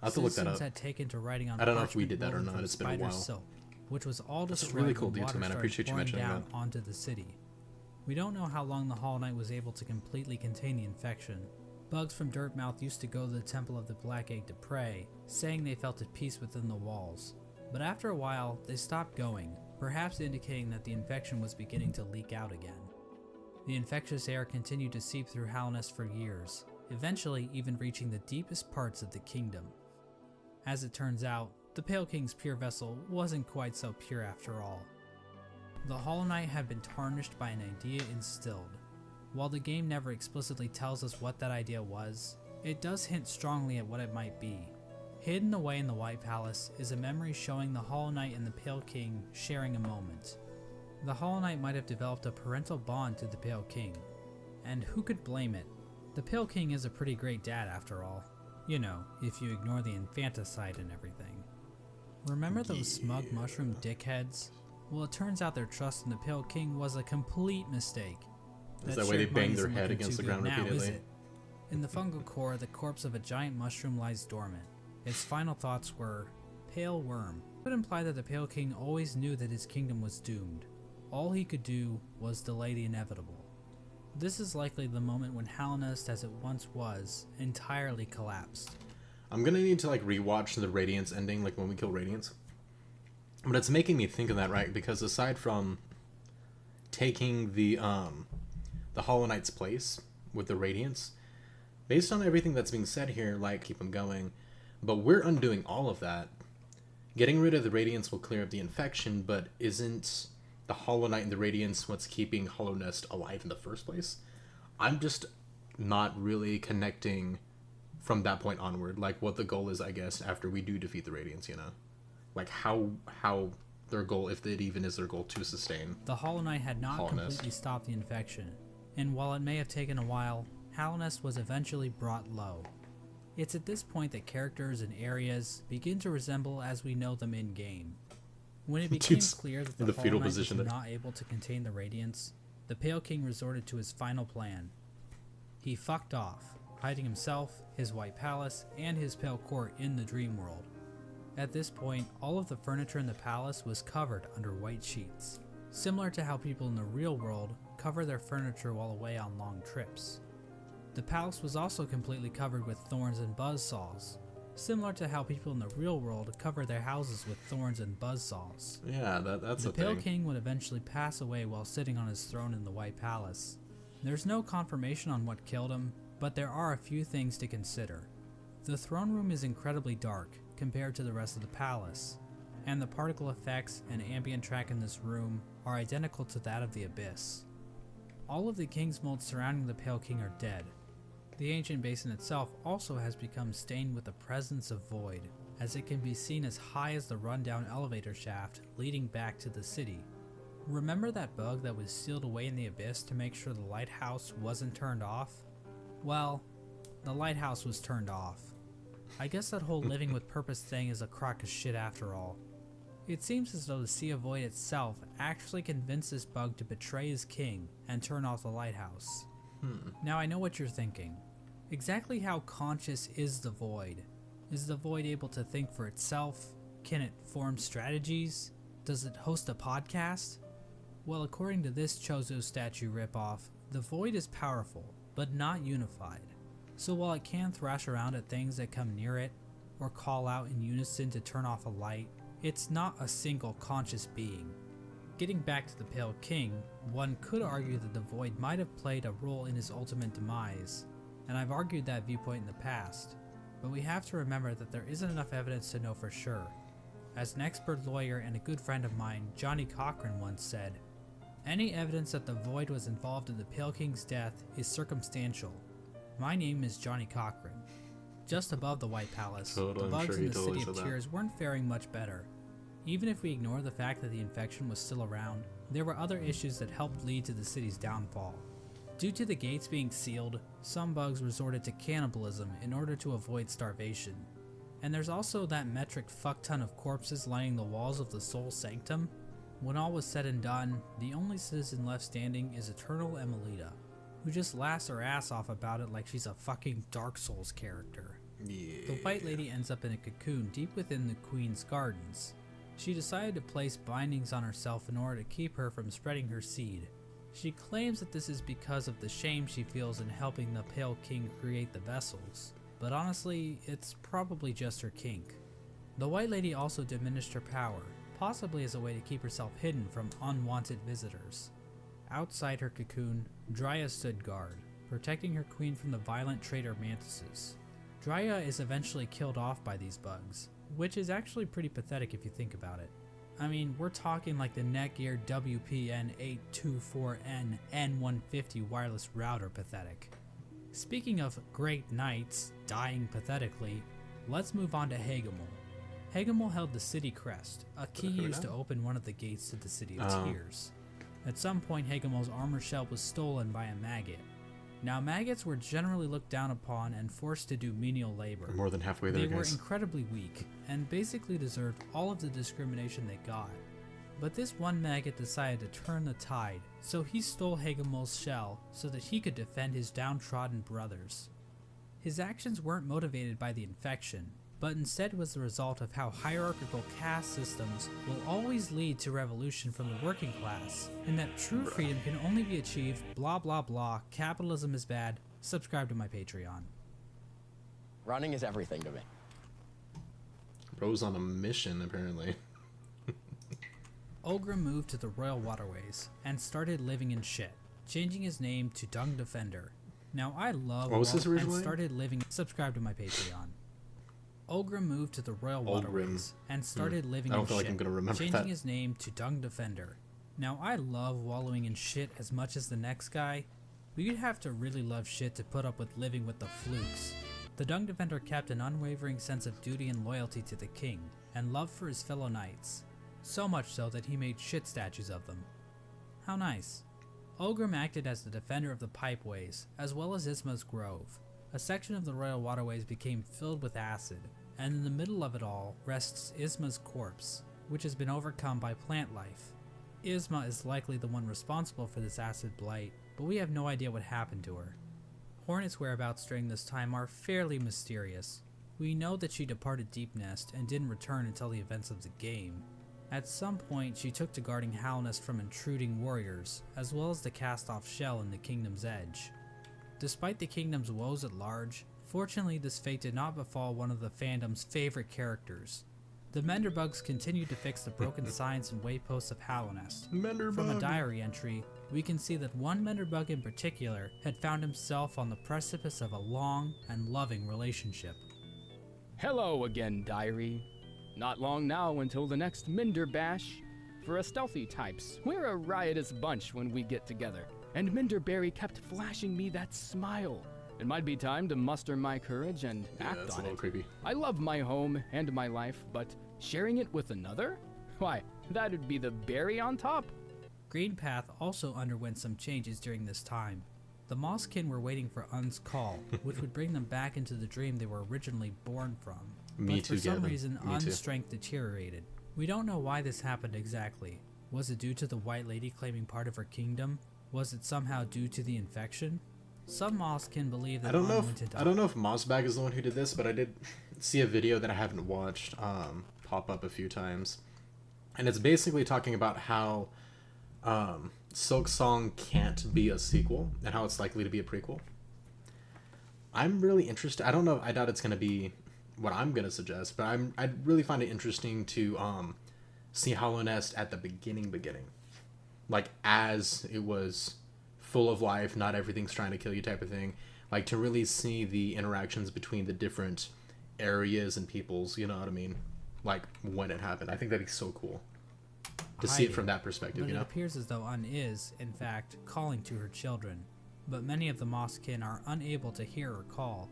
I'll have to look that Citizens up. had taken to writing on I don't know if we parchment did that or woven not, from it's been a spider while. silk, which was all That's a destroyed really cool when detail, water man. I started appreciate you pouring mentioning down that. onto the city. We don't know how long the Hollow Knight was able to completely contain the infection. Bugs from Dirtmouth used to go to the Temple of the Black Egg to pray, saying they felt at peace within the walls. But after a while, they stopped going, perhaps indicating that the infection was beginning to leak out again. The infectious air continued to seep through Hallownest for years, eventually even reaching the deepest parts of the kingdom. As it turns out, the Pale King's pure vessel wasn't quite so pure after all. The Hollow Knight had been tarnished by an idea instilled. While the game never explicitly tells us what that idea was, it does hint strongly at what it might be. Hidden away in the White Palace is a memory showing the Hollow Knight and the Pale King sharing a moment. The Hollow Knight might have developed a parental bond to the Pale King, and who could blame it? The Pale King is a pretty great dad after all. You know, if you ignore the infanticide and everything. Remember those smug mushroom dickheads? Well, it turns out their trust in the Pale King was a complete mistake. Is that why they shared money bang their isn't head looking against too the ground good now, is repeatedly? it? In the fungal core, the corpse of a giant mushroom lies dormant. Its final thoughts were, "Pale worm." It would imply that the Pale King always knew that his kingdom was doomed. All he could do was delay the inevitable. This is likely the moment when Hallownest, as it once was, entirely collapsed. I'm gonna need to like rewatch the Radiance ending, like when we kill Radiance. But it's making me think of that, right? Because aside from taking the Hollow Knight's place with the Radiance, based on everything that's being said here, like keep them going, but we're undoing all of that. Getting rid of the Radiance will clear up the infection, but isn't the Hollow Knight and the Radiance what's keeping Hallownest alive in the first place? I'm just not really connecting from that point onward, like what the goal is, I guess, after we do defeat the Radiance, you know? Like how their goal, if it even is their goal, to sustain. The Hollow Knight had not Hallownest. completely stopped the infection, and while it may have taken a while, Hallownest was eventually brought low. It's at this point that characters and areas begin to resemble as we know them in-game. When it became Dude's clear that in the the Hollow fetal Knight was position there. not able to contain the Radiance, the Pale King resorted to his final plan. He fucked off, hiding himself, his White Palace, and his Pale Court in the Dream World. At this point, all of the furniture in the palace was covered under white sheets, similar to how people in the real world cover their furniture while away on long trips. The palace was also completely covered with thorns and buzzsaws, similar to how people in the real world cover their houses with thorns and buzzsaws. Yeah, that's The the Pale thing. King would eventually pass away while sitting on his throne in the White Palace. There's no confirmation on what killed him, but there are a few things to consider. The throne room is incredibly dark compared to the rest of the palace, and the particle effects and ambient track in this room are identical to that of the Abyss. All of the king's molds surrounding the Pale King are dead. The ancient basin itself also has become stained with the presence of void, as it can be seen as high as the rundown elevator shaft leading back to the city. Remember that bug that was sealed away in the Abyss to make sure the lighthouse wasn't turned off? Well, the lighthouse was turned off. I guess that whole living with purpose thing is a crock of shit after all. It seems as though the Sea of Void itself actually convinced this bug to betray his king and turn off the lighthouse. Now I know what you're thinking. Exactly how conscious is the Void? Is the Void able to think for itself? Can it form strategies? Does it host a podcast? Well, according to this Chozo statue ripoff, the Void is powerful, but not unified. So while it can thrash around at things that come near it, or call out in unison to turn off a light, it's not a single conscious being. Getting back to the Pale King, one could argue that the Void might have played a role in his ultimate demise, and I've argued that viewpoint in the past, but we have to remember that there isn't enough evidence to know for sure. As an expert lawyer and a good friend of mine, Johnny Cochran, once said, "Any evidence that the Void was involved in the Pale King's death is circumstantial. My name is Johnny Cochran." Just above the White Palace, Totally, the I'm bugs sure in he the totally City of said that. Tears weren't faring much better. Even if we ignore the fact that the infection was still around, there were other issues that helped lead to the city's downfall. Due to the gates being sealed, some bugs resorted to cannibalism in order to avoid starvation. And there's also that metric fuckton of corpses lining the walls of the Soul Sanctum. When all was said and done, the only citizen left standing is Eternal Emelita. who just laughs her ass off about it like she's a fucking Dark Souls character. Yeah. The White Lady ends up in a cocoon deep within the Queen's gardens. She decided to place bindings on herself in order to keep her from spreading her seed. She claims that this is because of the shame she feels in helping the Pale King create the vessels, but honestly, it's probably just her kink. The White Lady also diminished her power, possibly as a way to keep herself hidden from unwanted visitors. Outside her cocoon, Dryia stood guard, protecting her queen from the violent traitor mantises. Dryia is eventually killed off by these bugs, which is actually pretty pathetic if you think about it. I mean, we're talking like the Netgear WPN824N N150 wireless router pathetic. Speaking of great knights dying pathetically, let's move on to Hagemul. Hagemul held the city crest, a key used to open one of the gates to the City of Tears. At some point, Hagemul's armor shell was stolen by a maggot. Now, maggots were generally looked down upon and forced to do menial labor. We're more than halfway there, They were guys. incredibly weak, and basically deserved all of the discrimination they got. But this one maggot decided to turn the tide, so he stole Hagemul's shell so that he could defend his downtrodden brothers. His actions weren't motivated by the infection, but instead was the result of how hierarchical caste systems will always lead to revolution from the working class, and that true freedom can only be achieved blah blah blah, capitalism is bad, subscribe to my Patreon. Running is everything to me. Bro's on a mission, apparently. Olgrim moved to the Royal Waterways and started living in shit, changing his name to Dung Defender. Now I love What was his original and name? started living. Subscribe to my Patreon. Olgrim moved to the Royal Waterways and started living I don't in feel shit, like I'm gonna remember changing that. his name to Dung Defender. Now I love wallowing in shit as much as the next guy, but you'd have to really love shit to put up with living with the flukes. The Dung Defender kept an unwavering sense of duty and loyalty to the king, and love for his fellow knights. So much so that he made shit statues of them. How nice. Olgrim acted as the defender of the pipeways, as well as Isma's Grove. A section of the Royal Waterways became filled with acid, and in the middle of it all rests Isma's corpse, which has been overcome by plant life. Isma is likely the one responsible for this acid blight, but we have no idea what happened to her. Hornet's whereabouts during this time are fairly mysterious. We know that she departed Deep Nest and didn't return until the events of the game. At some point, she took to guarding Halnest from intruding warriors, as well as the cast-off shell in the Kingdom's Edge. Despite the Kingdom's woes at large, fortunately this fate did not befall one of the fandom's favorite characters. The Menderbugs continued to fix the broken signs and wayposts of Halnest. From a diary entry, we can see that one Menderbug in particular had found himself on the precipice of a long and loving relationship. Hello again, diary. Not long now until the next Minder Bash. For us stealthy types, we're a riotous bunch when we get together, and Minderberry kept flashing me that smile. It might be time to muster my courage and Yeah, act that's a on little it. creepy. I love my home and my life, but sharing it with another? Why, that'd be the berry on top. Greenpath also underwent some changes during this time. The Mosskin were waiting for Un's call, which would bring them back into the dream they were originally born from. Me But too, for some Gavin. reason, Me Un's too. strength deteriorated. We don't know why this happened exactly. Was it due to the White Lady claiming part of her kingdom? Was it somehow due to the infection? Some Mosskin believe that I don't Un know. went into I don't know if Mossbag is the one who did this, but I did see a video that I haven't watched pop up a few times, and it's basically talking about how Silk Song can't be a sequel and how it's likely to be a prequel. I'm really interested. I don't know. I doubt it's gonna be what I'm gonna suggest, but I'd really find it interesting to see Hollow Nest at the beginning, like as it was full of life, not everything's trying to kill you type of thing. Like to really see the interactions between the different areas and peoples, you know what I mean? Like when it happened. I think that'd be so cool to see it from that perspective, But you it know? appears as though Un is, in fact, calling to her children. But many of the Mosskin are unable to hear or call.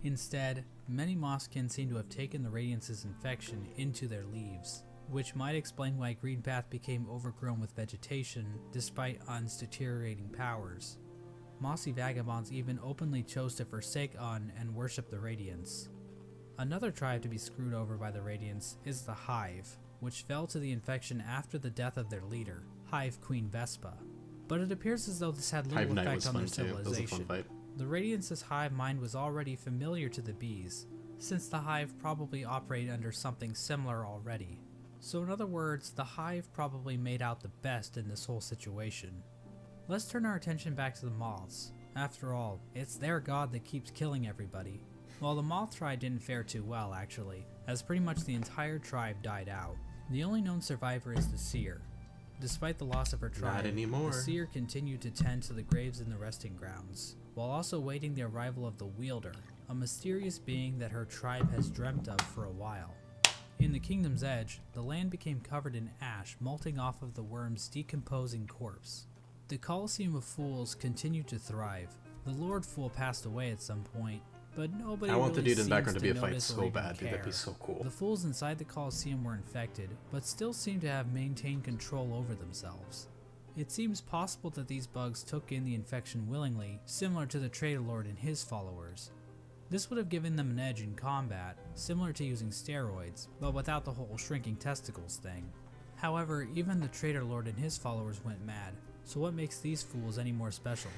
Instead, many Mosskin seem to have taken the Radiance's infection into their leaves, which might explain why Greenpath became overgrown with vegetation despite Un's deteriorating powers. Mossy vagabonds even openly chose to forsake Un and worship the Radiance. Another tribe to be screwed over by the Radiance is the Hive, which fell to the infection after the death of their leader, Hive Queen Vespa. But it appears as though this had Hive little Night effect was on fun their too. That was a fun civilization. fight. The Radiance's hive mind was already familiar to the bees, since the hive probably operated under something similar already. So in other words, the hive probably made out the best in this whole situation. Let's turn our attention back to the moths. After all, it's their god that keeps killing everybody. Well, the moth tribe didn't fare too well actually, as pretty much the entire tribe died out. The only known survivor is the seer. Despite the loss of her tribe, Not anymore. the seer continued to tend to the graves in the resting grounds, while also waiting the arrival of the wielder, a mysterious being that her tribe has dreamt of for a while. In the Kingdom's Edge, the land became covered in ash molting off of the worm's decomposing corpse. The Colosseum of Fools continued to thrive. The Lord Fool passed away at some point, but nobody I want the really dude in the background to seems be a fight notice or so even bad, dude. That'd be care. so cool. The fools inside the Colosseum were infected, but still seem to have maintained control over themselves. It seems possible that these bugs took in the infection willingly, similar to the Traitor Lord and his followers. This would have given them an edge in combat, similar to using steroids, but without the whole shrinking testicles thing. However, even the Traitor Lord and his followers went mad, so what makes these fools any more special?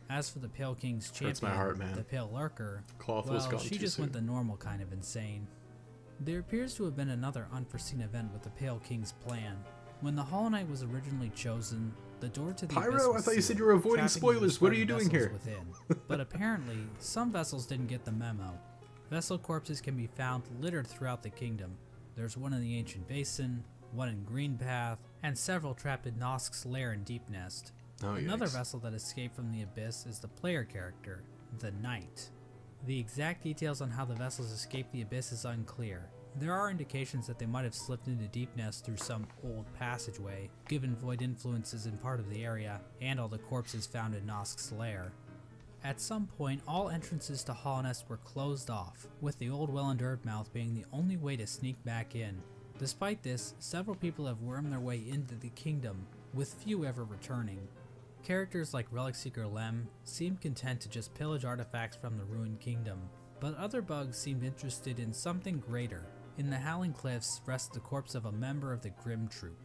As for the Pale King's Hurts my champion, heart, man. the Pale Lurker, Cloth was well, gone she too just soon. went the normal kind of insane. There appears to have been another unforeseen event with the Pale King's plan. When the Hollow Knight was originally chosen, the door to the Pyro, Abyss I was thought you said sealed, you were avoiding trapping spoilers. even What are you spreading doing vessels within. But apparently, some vessels didn't get the memo. Vessel corpses can be found littered throughout the kingdom. There's one in the Ancient Basin, one in Greenpath, and several trapped in Nosk's lair in Deep Nest. Oh, Another yikes. vessel that escaped from the Abyss is the player character, the Knight. The exact details on how the vessels escaped the Abyss is unclear. There are indications that they might have slipped into Deep Nest through some old passageway, given void influences in part of the area, and all the corpses found in Nosk's lair. At some point, all entrances to Hallownest were closed off, with the old well-endured mouth being the only way to sneak back in. Despite this, several people have wormed their way into the kingdom, with few ever returning. Characters like Relic Seeker Lem seemed content to just pillage artifacts from the ruined kingdom, but other bugs seemed interested in something greater. In the Howling Cliffs rests the corpse of a member of the Grim Troop.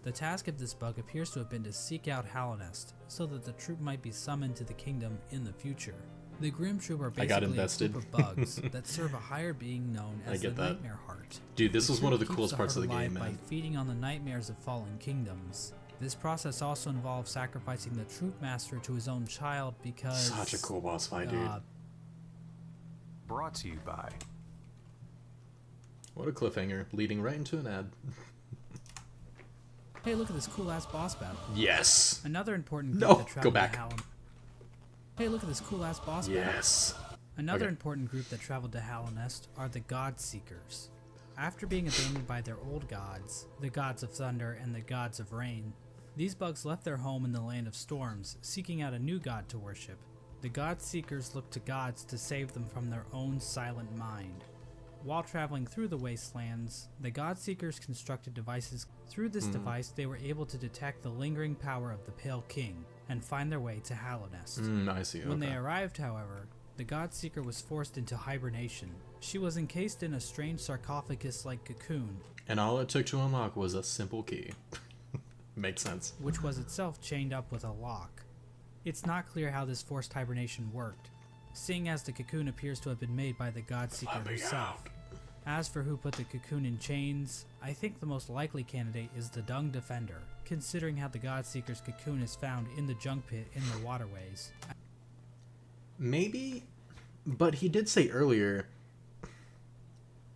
The task of this bug appears to have been to seek out Hallownest, so that the troop might be summoned to the kingdom in the future. The Grim Troop are I got basically a invested. group of bugs that serve a higher being known I as the get that. Nightmare Heart. Dude, this was one of the troop coolest keeps parts of the heart game, alive man. by feeding on the nightmares of fallen kingdoms. This process also involves sacrificing the troop master to his own child because Such a cool boss fight, dude. Brought to you by What a cliffhanger, leading right into an ad. Hey, look at this cool ass boss battle. Yes! Another important group No, that go traveled back. to Hallown. Hey, look at this cool ass boss battle. Yes! Another Okay. important group that traveled to Hallownest are the God Seekers. After being abandoned by their old gods, the gods of thunder and the gods of rain, these bugs left their home in the land of storms, seeking out a new god to worship. The God Seekers looked to gods to save them from their own silent mind. While traveling through the wastelands, the God Seekers constructed devices. Through this device, they were able to detect the lingering power of the Pale King and find their way to Hallownest. I see, When okay. they arrived, however, the God Seeker was forced into hibernation. She was encased in a strange sarcophagus-like cocoon, And all it took to unlock was a simple key. Makes sense. which was itself chained up with a lock. It's not clear how this forced hibernation worked, seeing as the cocoon appears to have been made by the God Seeker Let me herself. out. As for who put the cocoon in chains, I think the most likely candidate is the Dung Defender, considering how the God Seeker's cocoon is found in the junk pit in the waterways. Maybe, but he did say earlier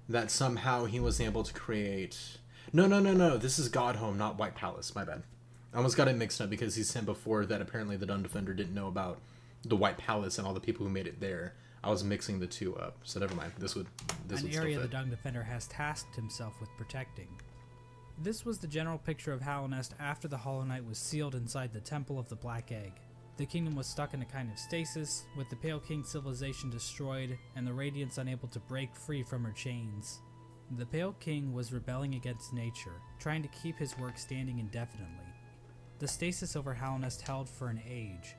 that somehow he was able to create... No, this is Godhome, not White Palace, my bad. I almost got it mixed up because he said before that apparently the Dung Defender didn't know about the White Palace and all the people who made it there. I was mixing the two up, so never mind. This would An still area the fit. Dung Defender has tasked himself with protecting. This was the general picture of Hallownest after the Hollow Knight was sealed inside the Temple of the Black Egg. The kingdom was stuck in a kind of stasis, with the Pale King civilization destroyed and the Radiance unable to break free from her chains. The Pale King was rebelling against nature, trying to keep his work standing indefinitely. The stasis over Hallownest held for an age.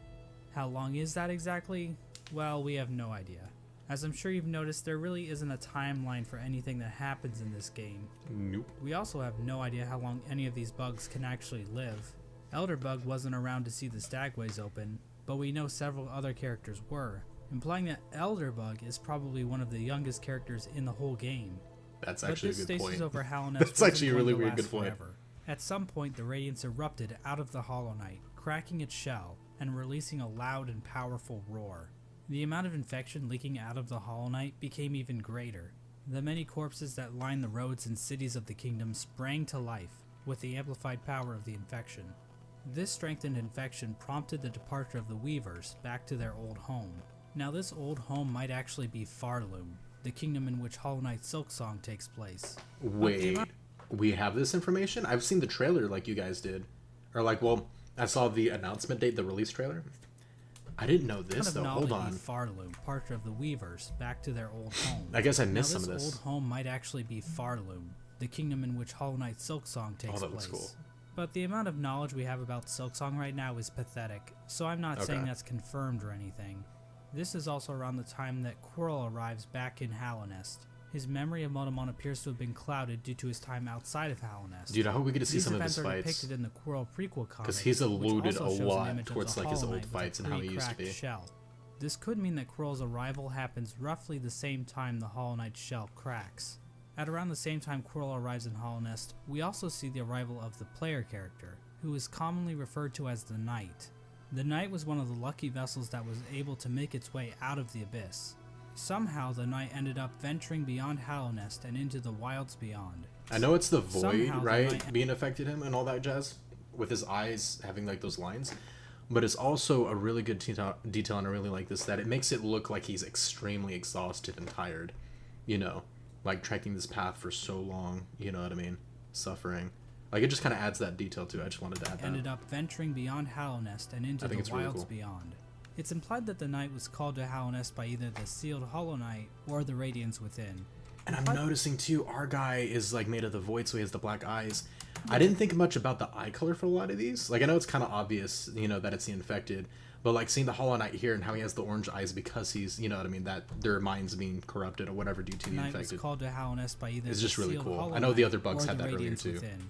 How long is that exactly? Well, we have no idea. As I'm sure you've noticed, there really isn't a timeline for anything that happens in this game. Nope. We also have no idea how long any of these bugs can actually live. Elderbug wasn't around to see the Stagways open, but we know several other characters were, implying that Elderbug is probably one of the youngest characters in the whole game. That's But actually a this good stasis point. over Hallownest That's wasn't actually a going really to weird last good point. forever. At some point, the Radiance erupted out of the Hollow Knight, cracking its shell and releasing a loud and powerful roar. The amount of infection leaking out of the Hollow Knight became even greater. The many corpses that lined the roads and cities of the kingdom sprang to life with the amplified power of the infection. This strengthened infection prompted the departure of the Weavers back to their old home. Now this old home might actually be Farloom, the kingdom in which Hollow Knight Silksong takes place. Wait, we have this information? I've seen the trailer like you guys did. Or like, well, I saw the announcement date, the release trailer. I didn't know this though. Hold on. Farloom, departure of the Weavers back to their old home. I guess I Now missed some of this this. old home might actually be Farloom, the kingdom in which Hollow Knight Silksong takes that looks place. cool. But the amount of knowledge we have about Silksong right now is pathetic, so I'm not saying Okay. that's confirmed or anything. This is also around the time that Quirrell arrives back in Hallownest. His memory of Motomon appears to have been clouded due to his time outside of Hallownest. Dude, I hope we get to see These some of events his are fights. depicted in the Quirrell prequel comic, Because he's alluded a lot towards the like his Hollow old Knight fights with a and how he used to pre-cracked be. shell. This could mean that Quirrell's arrival happens roughly the same time the Hollow Knight shell cracks. At around the same time Quirrell arrives in Hallownest, we also see the arrival of the player character, who is commonly referred to as the Knight. The Knight was one of the lucky vessels that was able to make its way out of the abyss. Somehow the Knight ended up venturing beyond Hallownest and into the wilds beyond. I know it's the void, Somehow the right? Knight- Being affected him and all that jazz. With his eyes having like those lines. But it's also a really good detail, and I really like this, that it makes it look like he's extremely exhausted and tired. You know, like trekking this path for so long, you know what I mean? Suffering. Like, it just kind of adds that detail to it. I just wanted to add that. Ended up venturing beyond Hallownest and into I think the it's really wilds cool. beyond. It's implied that the Knight was called to Hallownest by either the sealed Hollow Knight or the Radiance within. And I'm noticing too, our guy is like made of the void, so he has the black eyes. I didn't think much about the eye color for a lot of these. Like, I know it's kind of obvious, you know, that it's the infected, but like seeing the Hollow Knight here and how he has the orange eyes because he's, you know what I mean, that their minds being corrupted or whatever due to The the Knight was infected. called to Hallownest by either It's the just really sealed cool. Hollow I know the Knight other bugs or had the that earlier, Radiance too. within.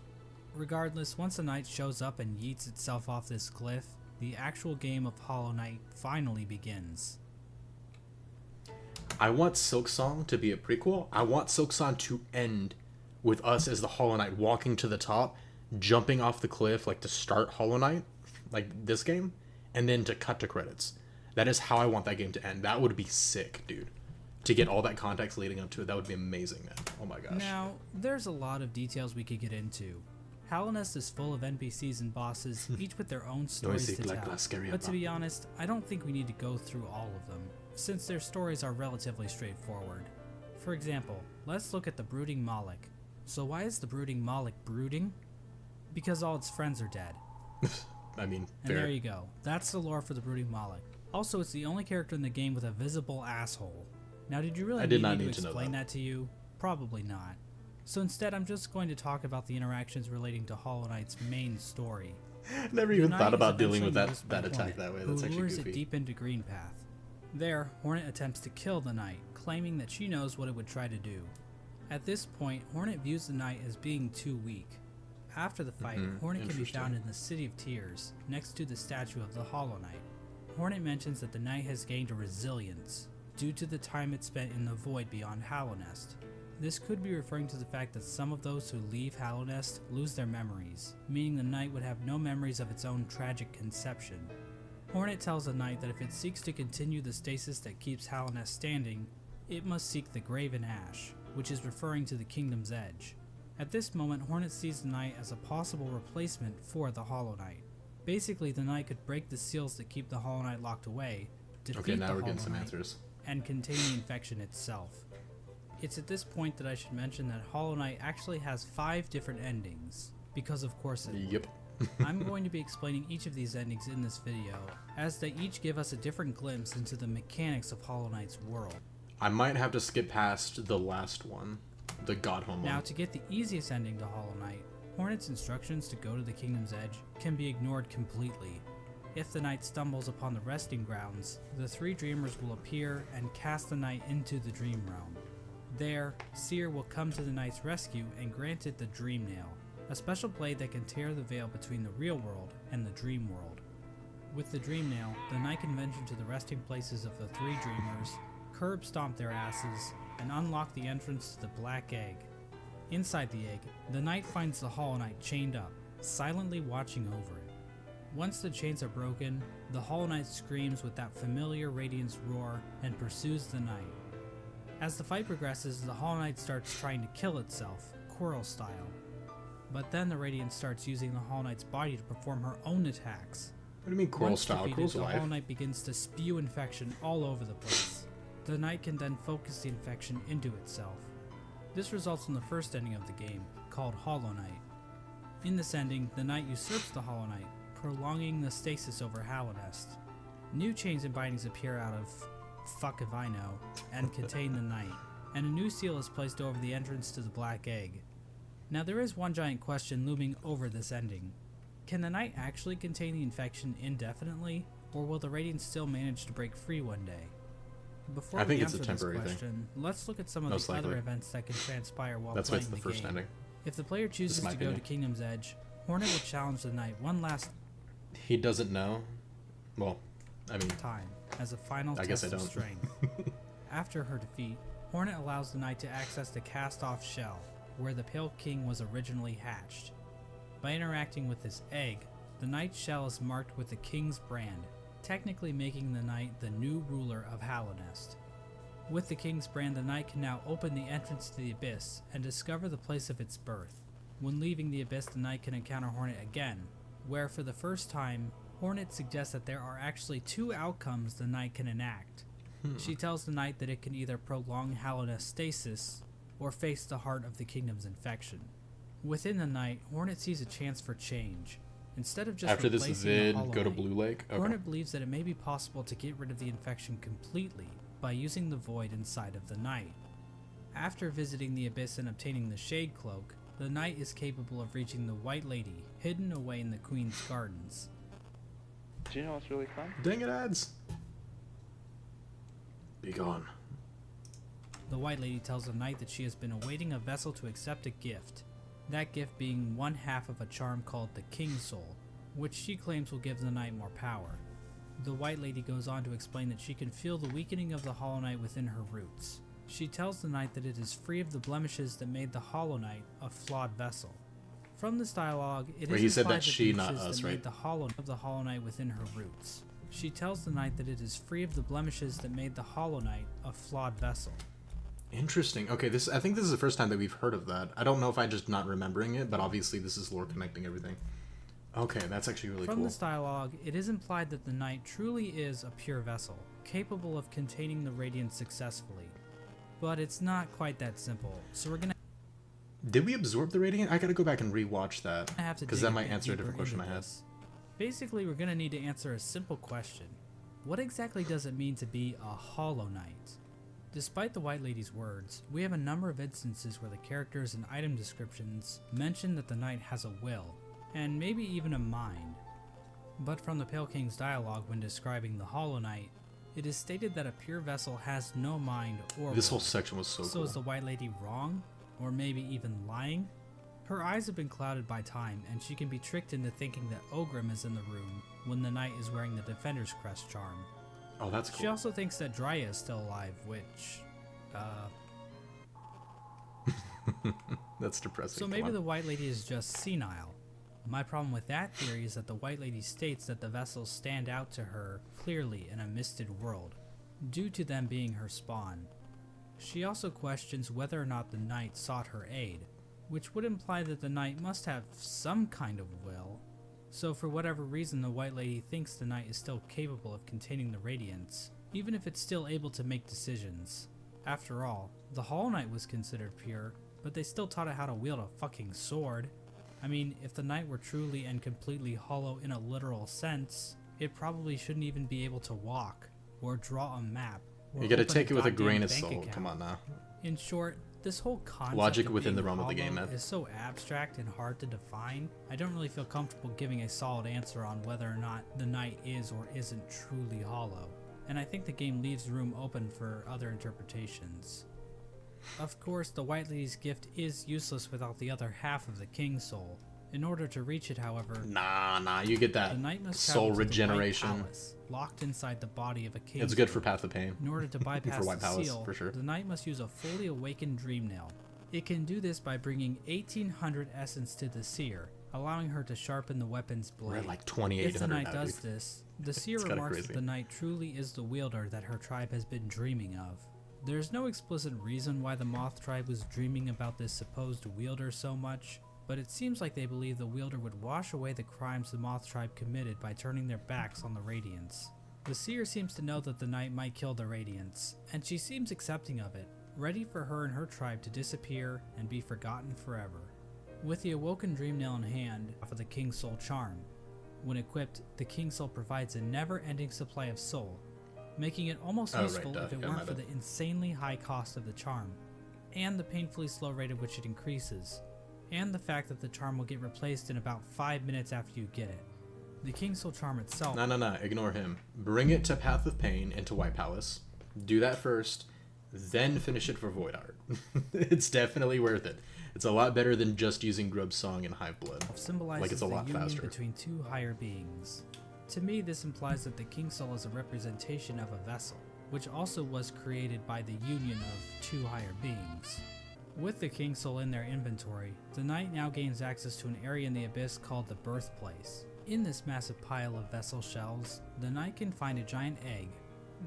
Regardless, once the Knight shows up and yeets itself off this glyph, the actual game of Hollow Knight finally begins. I want Silksong to be a prequel. I want Silksong to end with us as the Hollow Knight walking to the top, jumping off the cliff, like to start Hollow Knight, like this game, and then to cut to credits. That is how I want that game to end. That would be sick, dude. To get all that context leading up to it, that would be amazing, man. Oh my gosh. Now, there's a lot of details we could get into. Hallownest is full of NPCs and bosses, each with their own stories Noisy to like tell. glass scary But to about. be honest, I don't think we need to go through all of them, since their stories are relatively straightforward. For example, let's look at the Brooding Moloch. So why is the Brooding Moloch brooding? Because all its friends are dead. I mean, And fair. there you go. That's the lore for the Brooding Moloch. Also, it's the only character in the game with a visible asshole. Now, did you really I did need not me need to to know explain that. that to you? Probably not. So instead, I'm just going to talk about the interactions relating to Hollow Knight's main story. Never The even Knight thought is about dealing with eventually that, noticed by that attack Hornet, that way. who That's actually lures it goofy. deep into Greenpath. There, Hornet attempts to kill the Knight, claiming that she knows what it would try to do. At this point, Hornet views the Knight as being too weak. After the fight, Hornet can be Interesting. found in the City of Tears, next to the statue of the Hollow Knight. Hornet mentions that the Knight has gained a resilience, due to the time it spent in the void beyond Hallownest. This could be referring to the fact that some of those who leave Hallownest lose their memories, meaning the Knight would have no memories of its own tragic conception. Hornet tells the Knight that if it seeks to continue the stasis that keeps Hallownest standing, it must seek the Graven Ash, which is referring to the Kingdom's Edge. At this moment, Hornet sees the Knight as a possible replacement for the Hollow Knight. Basically, the Knight could break the seals that keep the Hollow Knight locked away, defeat Okay, now the we're getting Hollow some Knight, answers. and contain the infection itself. It's at this point that I should mention that Hollow Knight actually has 5 different endings, because of course it would. Yep. I'm going to be explaining each of these endings in this video, as they each give us a different glimpse into the mechanics of Hollow Knight's world. I might have to skip past the last one, the Godhome Now, one. to get the easiest ending to Hollow Knight, Hornet's instructions to go to the Kingdom's Edge can be ignored completely. If the Knight stumbles upon the resting grounds, the 3 dreamers will appear and cast the Knight into the Dream Realm. There, Seer will come to the Knight's rescue and grant it the Dream Nail, a special blade that can tear the veil between the real world and the dream world. With the Dream Nail, the knight can venture to the resting places of the three dreamers, curb stomp their asses, and unlock the entrance to the Black Egg. Inside the egg, the knight finds the Hollow Knight chained up, silently watching over it. Once the chains are broken, the Hollow Knight screams with that familiar Radiance roar and pursues the knight. As the fight progresses, the Hollow Knight starts trying to kill itself, Quirrell style. But then the Radiance starts using the Hollow Knight's body to perform her own attacks. What do you mean Quirrell Once style? defeated, Quirrell's the alive. Hollow Knight begins to spew infection all over the place. The knight can then focus the infection into itself. This results in the first ending of the game, called Hollow Knight. In this ending, the knight usurps the Hollow Knight, prolonging the stasis over Hallownest. New chains and bindings appear out of fuck if I know, and contain the knight, and a new seal is placed over the entrance to the Black Egg. Now there is one giant question looming over this ending. Can the knight actually contain the infection indefinitely, or will the Radiance still manage to break free one day? Before I think we it's a answer temporary this thing. question, let's look at some of Most the other likely. events that can transpire while That's why playing it's the first game. ending. If the player chooses my to go to opinion. Kingdom's Edge, Hornet will challenge the knight one last He doesn't know. Well, I mean, time as a final I guess test I of don't. strength. After her defeat, Hornet allows the knight to access the cast-off shell, where the Pale King was originally hatched. By interacting with this egg, the knight's shell is marked with the king's brand, technically making the knight the new ruler of Hallownest. With the king's brand, the knight can now open the entrance to the abyss and discover the place of its birth. When leaving the abyss, the knight can encounter Hornet again, where for the first time, Hornet suggests that there are actually two outcomes the knight can enact. She tells the knight that it can either prolong Hallownest stasis, or face the heart of the kingdom's infection. Within the knight, Hornet sees a chance for change. Instead of just after this replacing the vid, Hollow go to Knight, Blue Lake. Okay. Hornet believes that it may be possible to get rid of the infection completely by using the void inside of the knight. After visiting the abyss and obtaining the Shade Cloak, the knight is capable of reaching the White Lady, hidden away in the Queen's Gardens. Do you know what's really fun? Dang it, ads. Be gone. The White Lady tells the knight that she has been awaiting a vessel to accept a gift, that gift being one half of a charm called the King's Soul, which she claims will give the knight more power. The White Lady goes on to explain that she can feel the weakening of the Hollow Knight within her roots. She tells the knight that it is free of the blemishes that made the Hollow Knight a flawed vessel. From this dialogue, it Wait, is he said implied that's that she, the not blemishes us, that right? made the Hollow Knight within her roots. She tells the knight that it is free of the blemishes that made the Hollow Knight a flawed vessel. Interesting. Okay, I think this is the first time that we've heard of that. I don't know if I'm just not remembering it, but obviously this is lore connecting everything. Okay, that's actually really From cool. this dialogue, it is implied that the knight truly is a pure vessel, capable of containing the Radiance successfully. But it's not quite that simple, so we're gonna Did we absorb the radiant? I gotta go back and rewatch that. have to Because dig that a might bit answer a deeper different question I into had. this. Basically, we're gonna need to answer a simple question. What exactly does it mean to be a Hollow Knight? Despite the White Lady's words, we have a number of instances where the characters and item descriptions mention that the knight has a will, and maybe even a mind. But from the Pale King's dialogue when describing the Hollow Knight, it is stated that a pure vessel has no mind or This will. whole section was so So cool. is the White Lady wrong? Or maybe even lying? Her eyes have been clouded by time, and she can be tricked into thinking that Ogrim is in the room when the knight is wearing the Defender's Crest charm. Oh, that's She cool. also thinks that Dryia is still alive, which, That's depressing. so Come maybe on. the White Lady is just senile. My problem with that theory is that the White Lady states that the vessels stand out to her clearly in a misted world, due to them being her spawn. She also questions whether or not the knight sought her aid, which would imply that the knight must have some kind of will. So for whatever reason, the White Lady thinks the knight is still capable of containing the Radiance, even if it's still able to make decisions. After all, the Hollow Knight was considered pure, but they still taught it how to wield a fucking sword. I mean, if the knight were truly and completely hollow in a literal sense, it probably shouldn't even be able to walk, or draw a map, or You gotta open take it with a goddamn grain of bank salt. account. Come on now. In short, this whole concept Logic of within being the realm of the game, hollow man. is so abstract and hard to define. I don't really feel comfortable giving a solid answer on whether or not the knight is or isn't truly hollow, and I think the game leaves room open for other interpretations. Of course, the White Lady's gift is useless without the other half of the King Soul. In order to reach it, however, Nah, you get that the knight must soul travel to the White regeneration. Palace, locked inside the body of a king. It's good for Path of Pain. In order to bypass White the Palace, seal, for sure. the knight must use a fully awakened dream nail. It can do this by bringing 1800 essence to the seer, allowing her to sharpen the weapon's We're blade. at like If the 2800 knight now, does dude. this, the seer It's kinda remarks crazy. that the knight truly is the wielder that her tribe has been dreaming of. There's no explicit reason why the Moth tribe was dreaming about this supposed wielder so much, but it seems like they believe the wielder would wash away the crimes the Moth tribe committed by turning their backs on the Radiants. The seer seems to know that the knight might kill the Radiants, and she seems accepting of it, ready for her and her tribe to disappear and be forgotten forever. With the awoken dream nail in hand for the King Soul charm, when equipped, the King Soul provides a never-ending supply of soul, making it almost Oh, right, useful duh. if it Yeah, weren't my for bad. the insanely high cost of the charm, and the painfully slow rate at which it increases, and the fact that the charm will get replaced in about 5 minutes after you get it. The King Soul charm itself No, ignore him. Bring it to Path of Pain into White Palace. Do that first, then finish it for Void Art. It's definitely worth it. It's a lot better than just using Grub's Song and Hive Blood. symbolizes Like, it's a the lot union faster. between two higher beings. To me, this implies that the King Soul is a representation of a vessel, which also was created by the union of two higher beings. With the King Soul in their inventory, the knight now gains access to an area in the abyss called the Birthplace. In this massive pile of vessel shells, the knight can find a giant egg.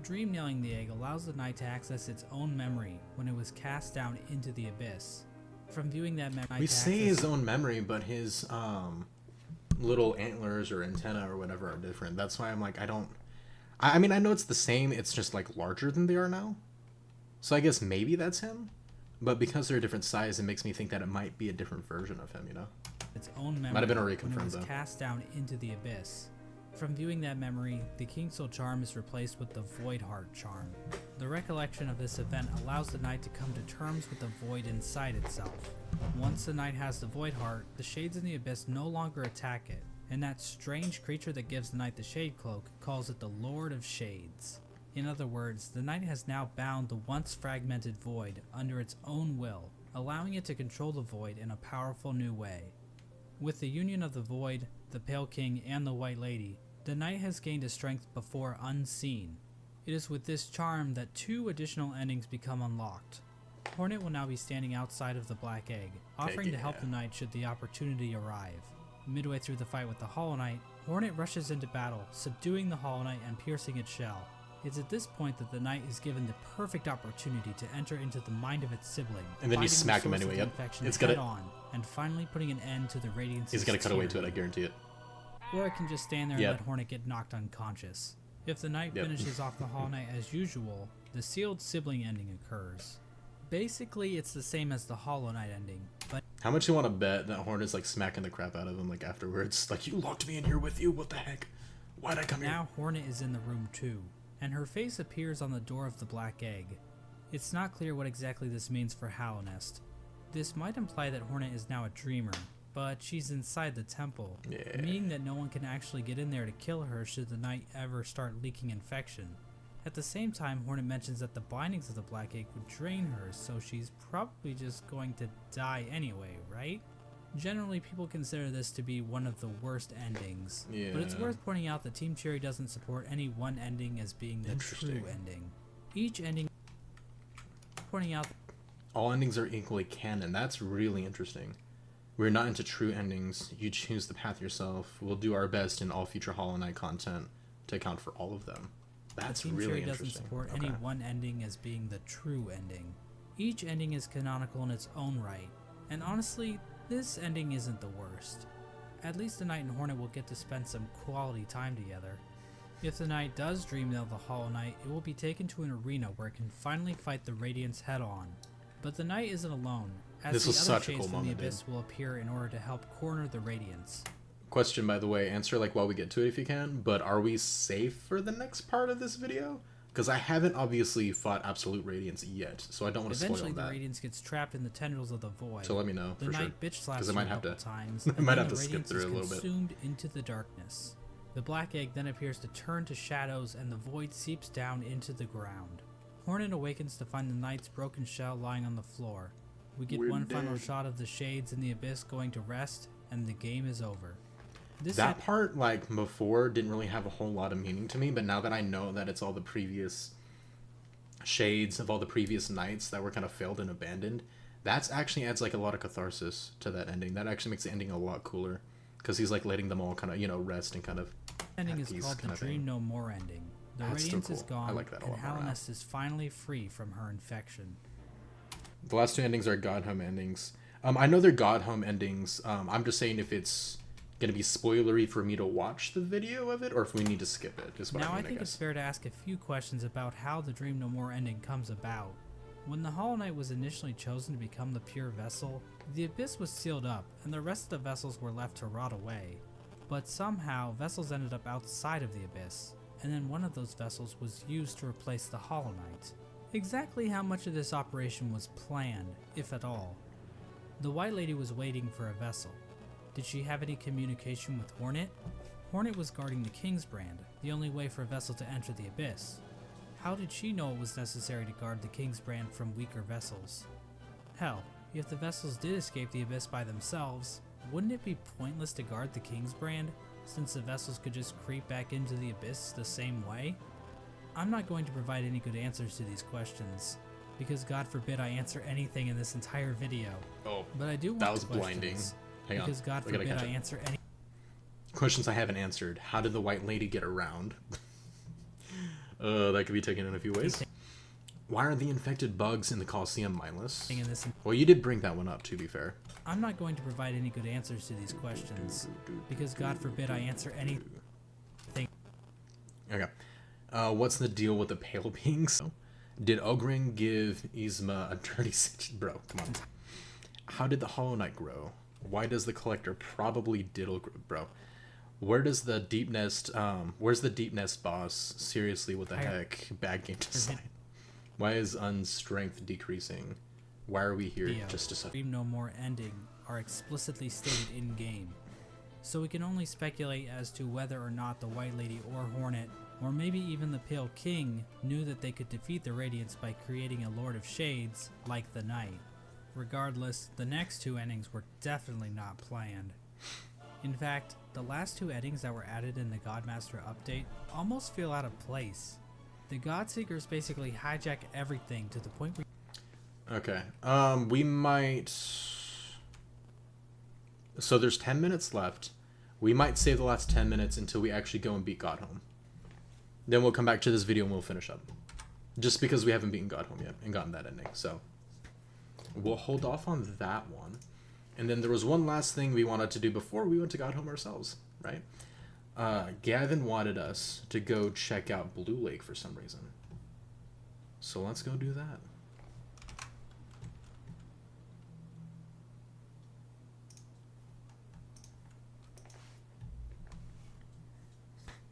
Dream nailing the egg allows the knight to access its own memory when it was cast down into the abyss. From viewing that memory, We say his own memory, but his little antlers or antenna or whatever are different. That's why I'm like, I mean, I know it's the same, it's just like larger than they are now. So I guess maybe that's him. But because they're a different size, it makes me think that it might be a different version of him, you know? its own memory Might have been a when it reconfirm, was though. cast down into the abyss. From viewing that memory, the King Soul charm is replaced with the Void Heart charm. The recollection of this event allows the knight to come to terms with the void inside itself. Once the knight has the Void Heart, the shades in the abyss no longer attack it, and that strange creature that gives the knight the Shade Cloak calls it the Lord of Shades. In other words, the knight has now bound the once fragmented void under its own will, allowing it to control the void in a powerful new way. With the union of the Void, the Pale King, and the White Lady, the knight has gained a strength before unseen. It is with this charm that 2 additional endings become unlocked. Hornet will now be standing outside of the Black Egg, offering to help the knight should the opportunity arrive. Midway through the fight with the Hollow Knight, Hornet rushes into battle, subduing the Hollow Knight and piercing its shell. It's at this point that the knight is given the perfect opportunity to enter into the mind of its sibling, And then you finding the smack him source of anyway, the yep. infection It's head gonna- on, and finally putting an end to the Radiance's He's gonna cut away to it, tyranny. I guarantee it. Or it can just stand there Yep. and let Hornet get knocked unconscious. If the knight Yep. finishes off the Hollow Knight as usual, the sealed sibling ending occurs. Basically, it's the same as the Hollow Knight ending, but How much you want to bet that Hornet's like smacking the crap out of him like afterwards? Like, you locked me in here with you, what the heck? Why'd I come here? now Hornet is in the room too, and her face appears on the door of the Black Egg. It's not clear what exactly this means for Hallownest. This might imply that Hornet is now a dreamer, but she's inside the temple, Yeah. meaning that no one can actually get in there to kill her should the knight ever start leaking infection. At the same time, Hornet mentions that the bindings of the Black Egg would drain her, so she's probably just going to die anyway, right? Generally, people consider this to be one of the worst endings, but it's Yeah. worth pointing out that Team Cherry doesn't support any one ending as being the true Interesting. ending. Each ending pointing out All endings are equally canon. That's really interesting. We're not into true endings. You choose the path yourself. We'll do our best in all future Hollow Knight content to account for all of them. That's Team really Cherry interesting. doesn't support Okay. any one ending as being the true ending. Each ending is canonical in its own right, and honestly, this ending isn't the worst. At least the Knight and Hornet will get to spend some quality time together. If the Knight does dream nail the Hollow Knight, it will be taken to an arena where it can finally fight the Radiance head on. But the Knight isn't alone, as This the was other such a shades cool from moment, the Abyss dude. will appear in order to help corner the Radiance. Question, by the way, answer like while we get to it if you can, but are we safe for the next part of this video? Because I haven't obviously fought Absolute Radiance yet, so I don't want to spoil Eventually, the that. Radiance gets trapped in the tendrils of the Void. So let me know, The for sure. Knight bitch slaps 'Cause I you might a have couple to- times, I and might then have the to skip Radiance through is a little bit. consumed into the darkness. The Black Egg then appears to turn to shadows, and the Void seeps down into the ground. Hornet awakens to find the knight's broken shell lying on the floor. We get We're one final dead. shot of the shades in the abyss going to rest, and the game is over. This That part, like, before didn't really have a whole lot of meaning to me, but now that I know that it's all the previous shades of all the previous knights that were kind of failed and abandoned, that's actually adds, like, a lot of catharsis to that ending. That actually makes the ending a lot cooler, because he's, like, letting them all kind of, you know, rest and kind of ending have is peace called the kind of thing. Dream No More ending. The That's still radiance is cool. I gone, like that a and lot more now. Halliness is finally free from her infection. The last two endings are God Home endings. I know they're God Home endings. I'm just saying if it's gonna be spoilery for me to watch the video of it, or if we need to skip it. Is what Now I mean, I think it's guess. fair to ask a few questions about how the Dream No More ending comes about. When the Hollow Knight was initially chosen to become the pure vessel, the Abyss was sealed up, and the rest of the vessels were left to rot away. But somehow, vessels ended up outside of the Abyss, and then one of those vessels was used to replace the Hollow Knight. Exactly how much of this operation was planned, if at all? The White Lady was waiting for a vessel. Did she have any communication with Hornet? Hornet was guarding the King's Brand, the only way for a vessel to enter the Abyss. How did she know it was necessary to guard the King's Brand from weaker vessels? Hell, if the vessels did escape the Abyss by themselves, wouldn't it be pointless to guard the King's Brand, since the vessels could just creep back into the Abyss the same way? I'm not going to provide any good answers to these questions, because God forbid I answer anything in this entire video. Oh, But I do want that was questions, blinding. Hang on. because God I gotta forbid catch I up. answer any. Questions I haven't answered. How did the White Lady get around? That could be taken in a few ways. Why are the infected bugs in the Colosseum mindless? in this. Well, you did bring that one up, to be fair. I'm not going to provide any good answers to these questions, because God forbid I answer any. Okay. What's the deal with the pale beings? Did Ogren give Yzma a dirty stitch? Bro, come on. How did the Hollow Knight grow? Why does the Collector probably diddle grow? Bro, where does the Deep Nest, where's the Deep Nest boss? Seriously, what the heck? Bad game design. Why is Unstrength decreasing? Why are we here just to suffer? Dream No More ending are explicitly stated in game, so we can only speculate as to whether or not the White Lady or Hornet, or maybe even the Pale King, knew that they could defeat the Radiants by creating a Lord of Shades like the Knight. Regardless, the next two endings were definitely not planned. In fact, the last two endings that were added in the Godmaster update almost feel out of place. The Godseekers basically hijack everything to the point where Okay. We might... So there's 10 minutes left. We might save the last 10 minutes until we actually go and beat Godhome. Then we'll come back to this video and we'll finish up. Just because we haven't beaten Godhome yet and gotten that ending, so... We'll hold off on that one. And then there was one last thing we wanted to do before we went to Godhome ourselves, right? Gavin wanted us to go check out Blue Lake for some reason. So let's go do that.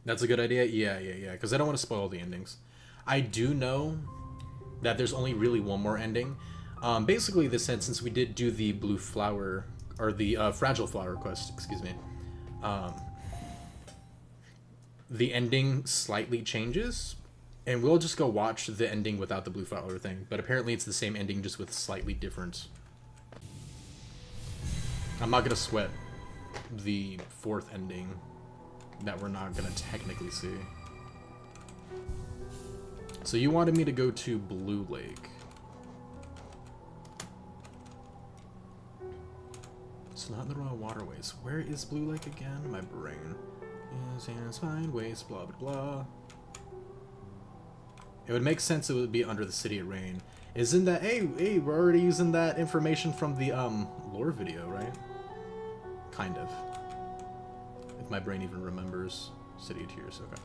That's a good idea? Yeah, because I don't want to spoil the endings. I do know that there's only really one more ending. Basically, this said, since we did do the blue flower, or the fragile flower quest, excuse me, the ending slightly changes, and we'll just go watch the ending without the blue flower thing, but apparently it's the same ending, just with slightly different... I'm not gonna sweat the fourth ending that we're not gonna technically see. So you wanted me to go to Blue Lake. It's not in the Royal Waterways. Where is Blue Lake again? My brain is in fine ways, blah blah blah. It would make sense it would be under the City of Rain. Isn't that... Hey, we're already using that information from the lore video, right? Kind of. If my brain even remembers City of Tears, okay.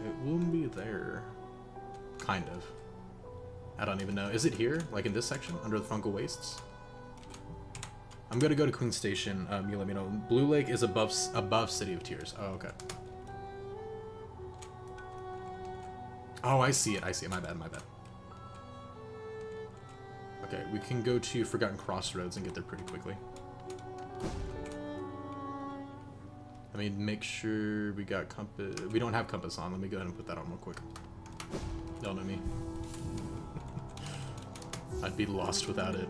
It wouldn't be there. Kind of. I don't even know. Is it here? Like in this section? Under the Fungal Wastes? I'm gonna go to Queen Station. You let me know. Blue Lake is above City of Tears. Oh, okay. Oh, I see it. My bad. Okay, we can go to Forgotten Crossroads and get there pretty quickly. Let me make sure we got compass. We don't have compass on. Let me go ahead and put that on real quick. Y'all know me. I'd be lost without it.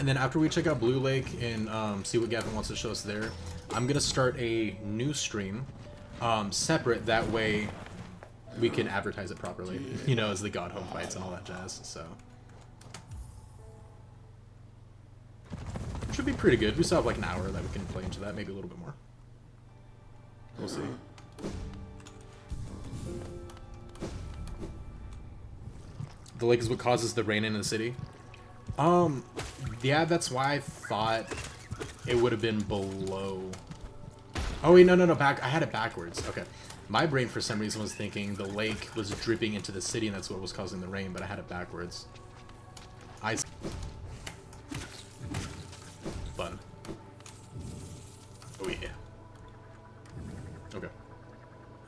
And then after we check out Blue Lake and see what Gavin wants to show us there, I'm gonna start a new stream, separate. That way, we can advertise it properly. You know, as the God Home fights and all that jazz. So should be pretty good. We still have like an hour that we can play into that, maybe a little bit more. We'll see. The lake is what causes the rain in the city. Yeah, that's why I thought it would have been below. Oh wait, no, back. I had it backwards. Okay, my brain for some reason was thinking the lake was dripping into the city and that's what was causing the rain, but I had it backwards. Fun. Oh yeah. Okay.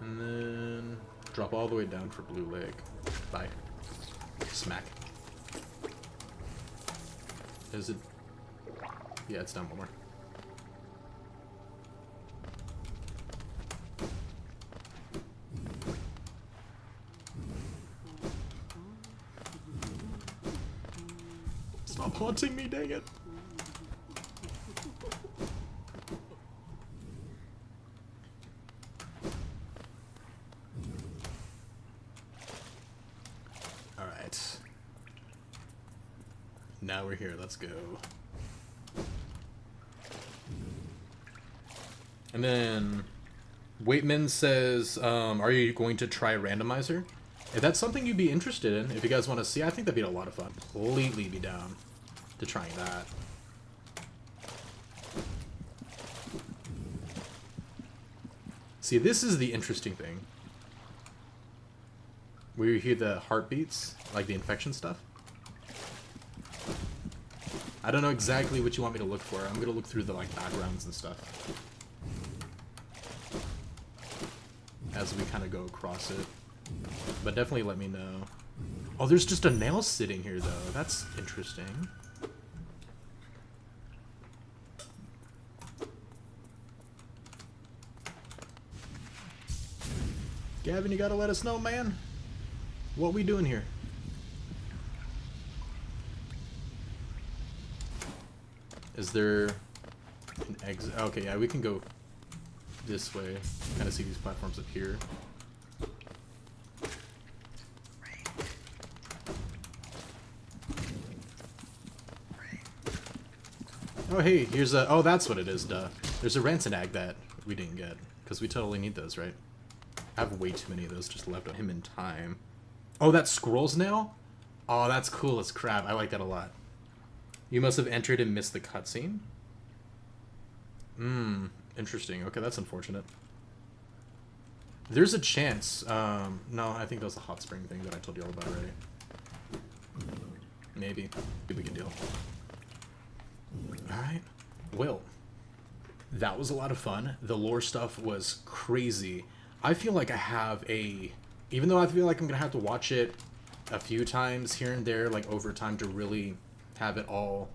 And then drop all the way down for Blue Lake. Bye. Smack. Is it? Yeah, it's down one more. Stop haunting me, dang it. Alright. Now we're here, let's go. And then Waitman says, are you going to try randomizer? If that's something you'd be interested in, if you guys want to see, I think that'd be a lot of fun. Completely be down to trying that. See, this is the interesting thing. Where you hear the heartbeats, like the infection stuff. I don't know exactly what you want me to look for. I'm gonna look through the like backgrounds and stuff as we kind of go across it. But definitely let me know. Oh, there's just a nail sitting here though. That's interesting. Gavin, you gotta let us know, man. What we doing here? Is there an exit? Okay, yeah, we can go this way. Kind of see these platforms up here. Oh, hey, here's a... Oh, that's what it is, duh. There's a Rantanag that we didn't get, because we totally need those, right? I have way too many of those just left on him in time. Oh, that's Squirrel's Nail? Oh, that's cool as crap. I like that a lot. You must have entered and missed the cutscene? Interesting. Okay, that's unfortunate. There's a chance. No, I think that was the hot spring thing that I told you all about already. Maybe. Be a big deal. Alright. Well, that was a lot of fun. The lore stuff was crazy. I feel like I have a... Even though I feel like I'm going to have to watch it a few times here and there, like over time to really have it all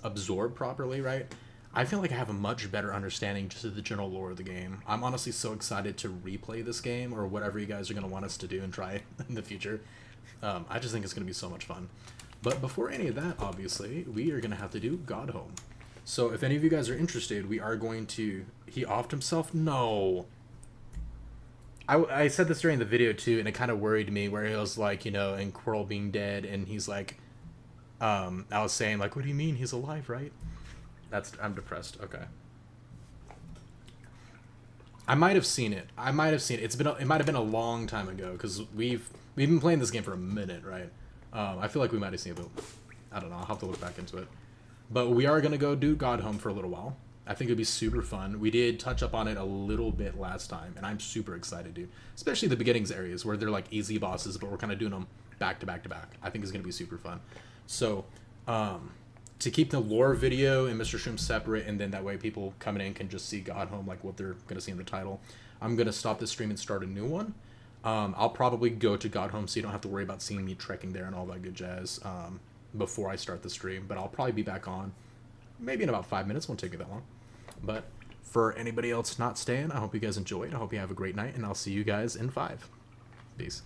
absorbed properly, right? I feel like I have a much better understanding just of the general lore of the game. I'm honestly so excited to replay this game or whatever you guys are going to want us to do and try in the future. I just think it's going to be so much fun. But before any of that, obviously, we are going to have to do God Home. So if any of you guys are interested, we are going to... He offed himself? No. I said this during the video too, and it kind of worried me where he was like, you know, and Quirrell being dead, and he's like, I was saying like, what do you mean he's alive, right? I'm depressed. Okay. I might have seen it. It might have been a long time ago because we've been playing this game for a minute, right? I feel like we might have seen it, but I don't know. I'll have to look back into it. But we are gonna go do God Home for a little while. I think it'd be super fun. We did touch up on it a little bit last time, and I'm super excited, dude. Especially the beginnings areas where they're like easy bosses, but we're kind of doing them back to back to back. I think it's gonna be super fun. So, to keep the lore video and Mr. Shroom separate, and then that way people coming in can just see God Home like what they're gonna see in the title, I'm gonna stop this stream and start a new one. I'll probably go to God Home so you don't have to worry about seeing me trekking there and all that good jazz. before I start the stream, but I'll probably be back on maybe in about 5 minutes. Won't take me that long. But for anybody else not staying, I hope you guys enjoyed. I hope you have a great night, and I'll see you guys in 5. Peace.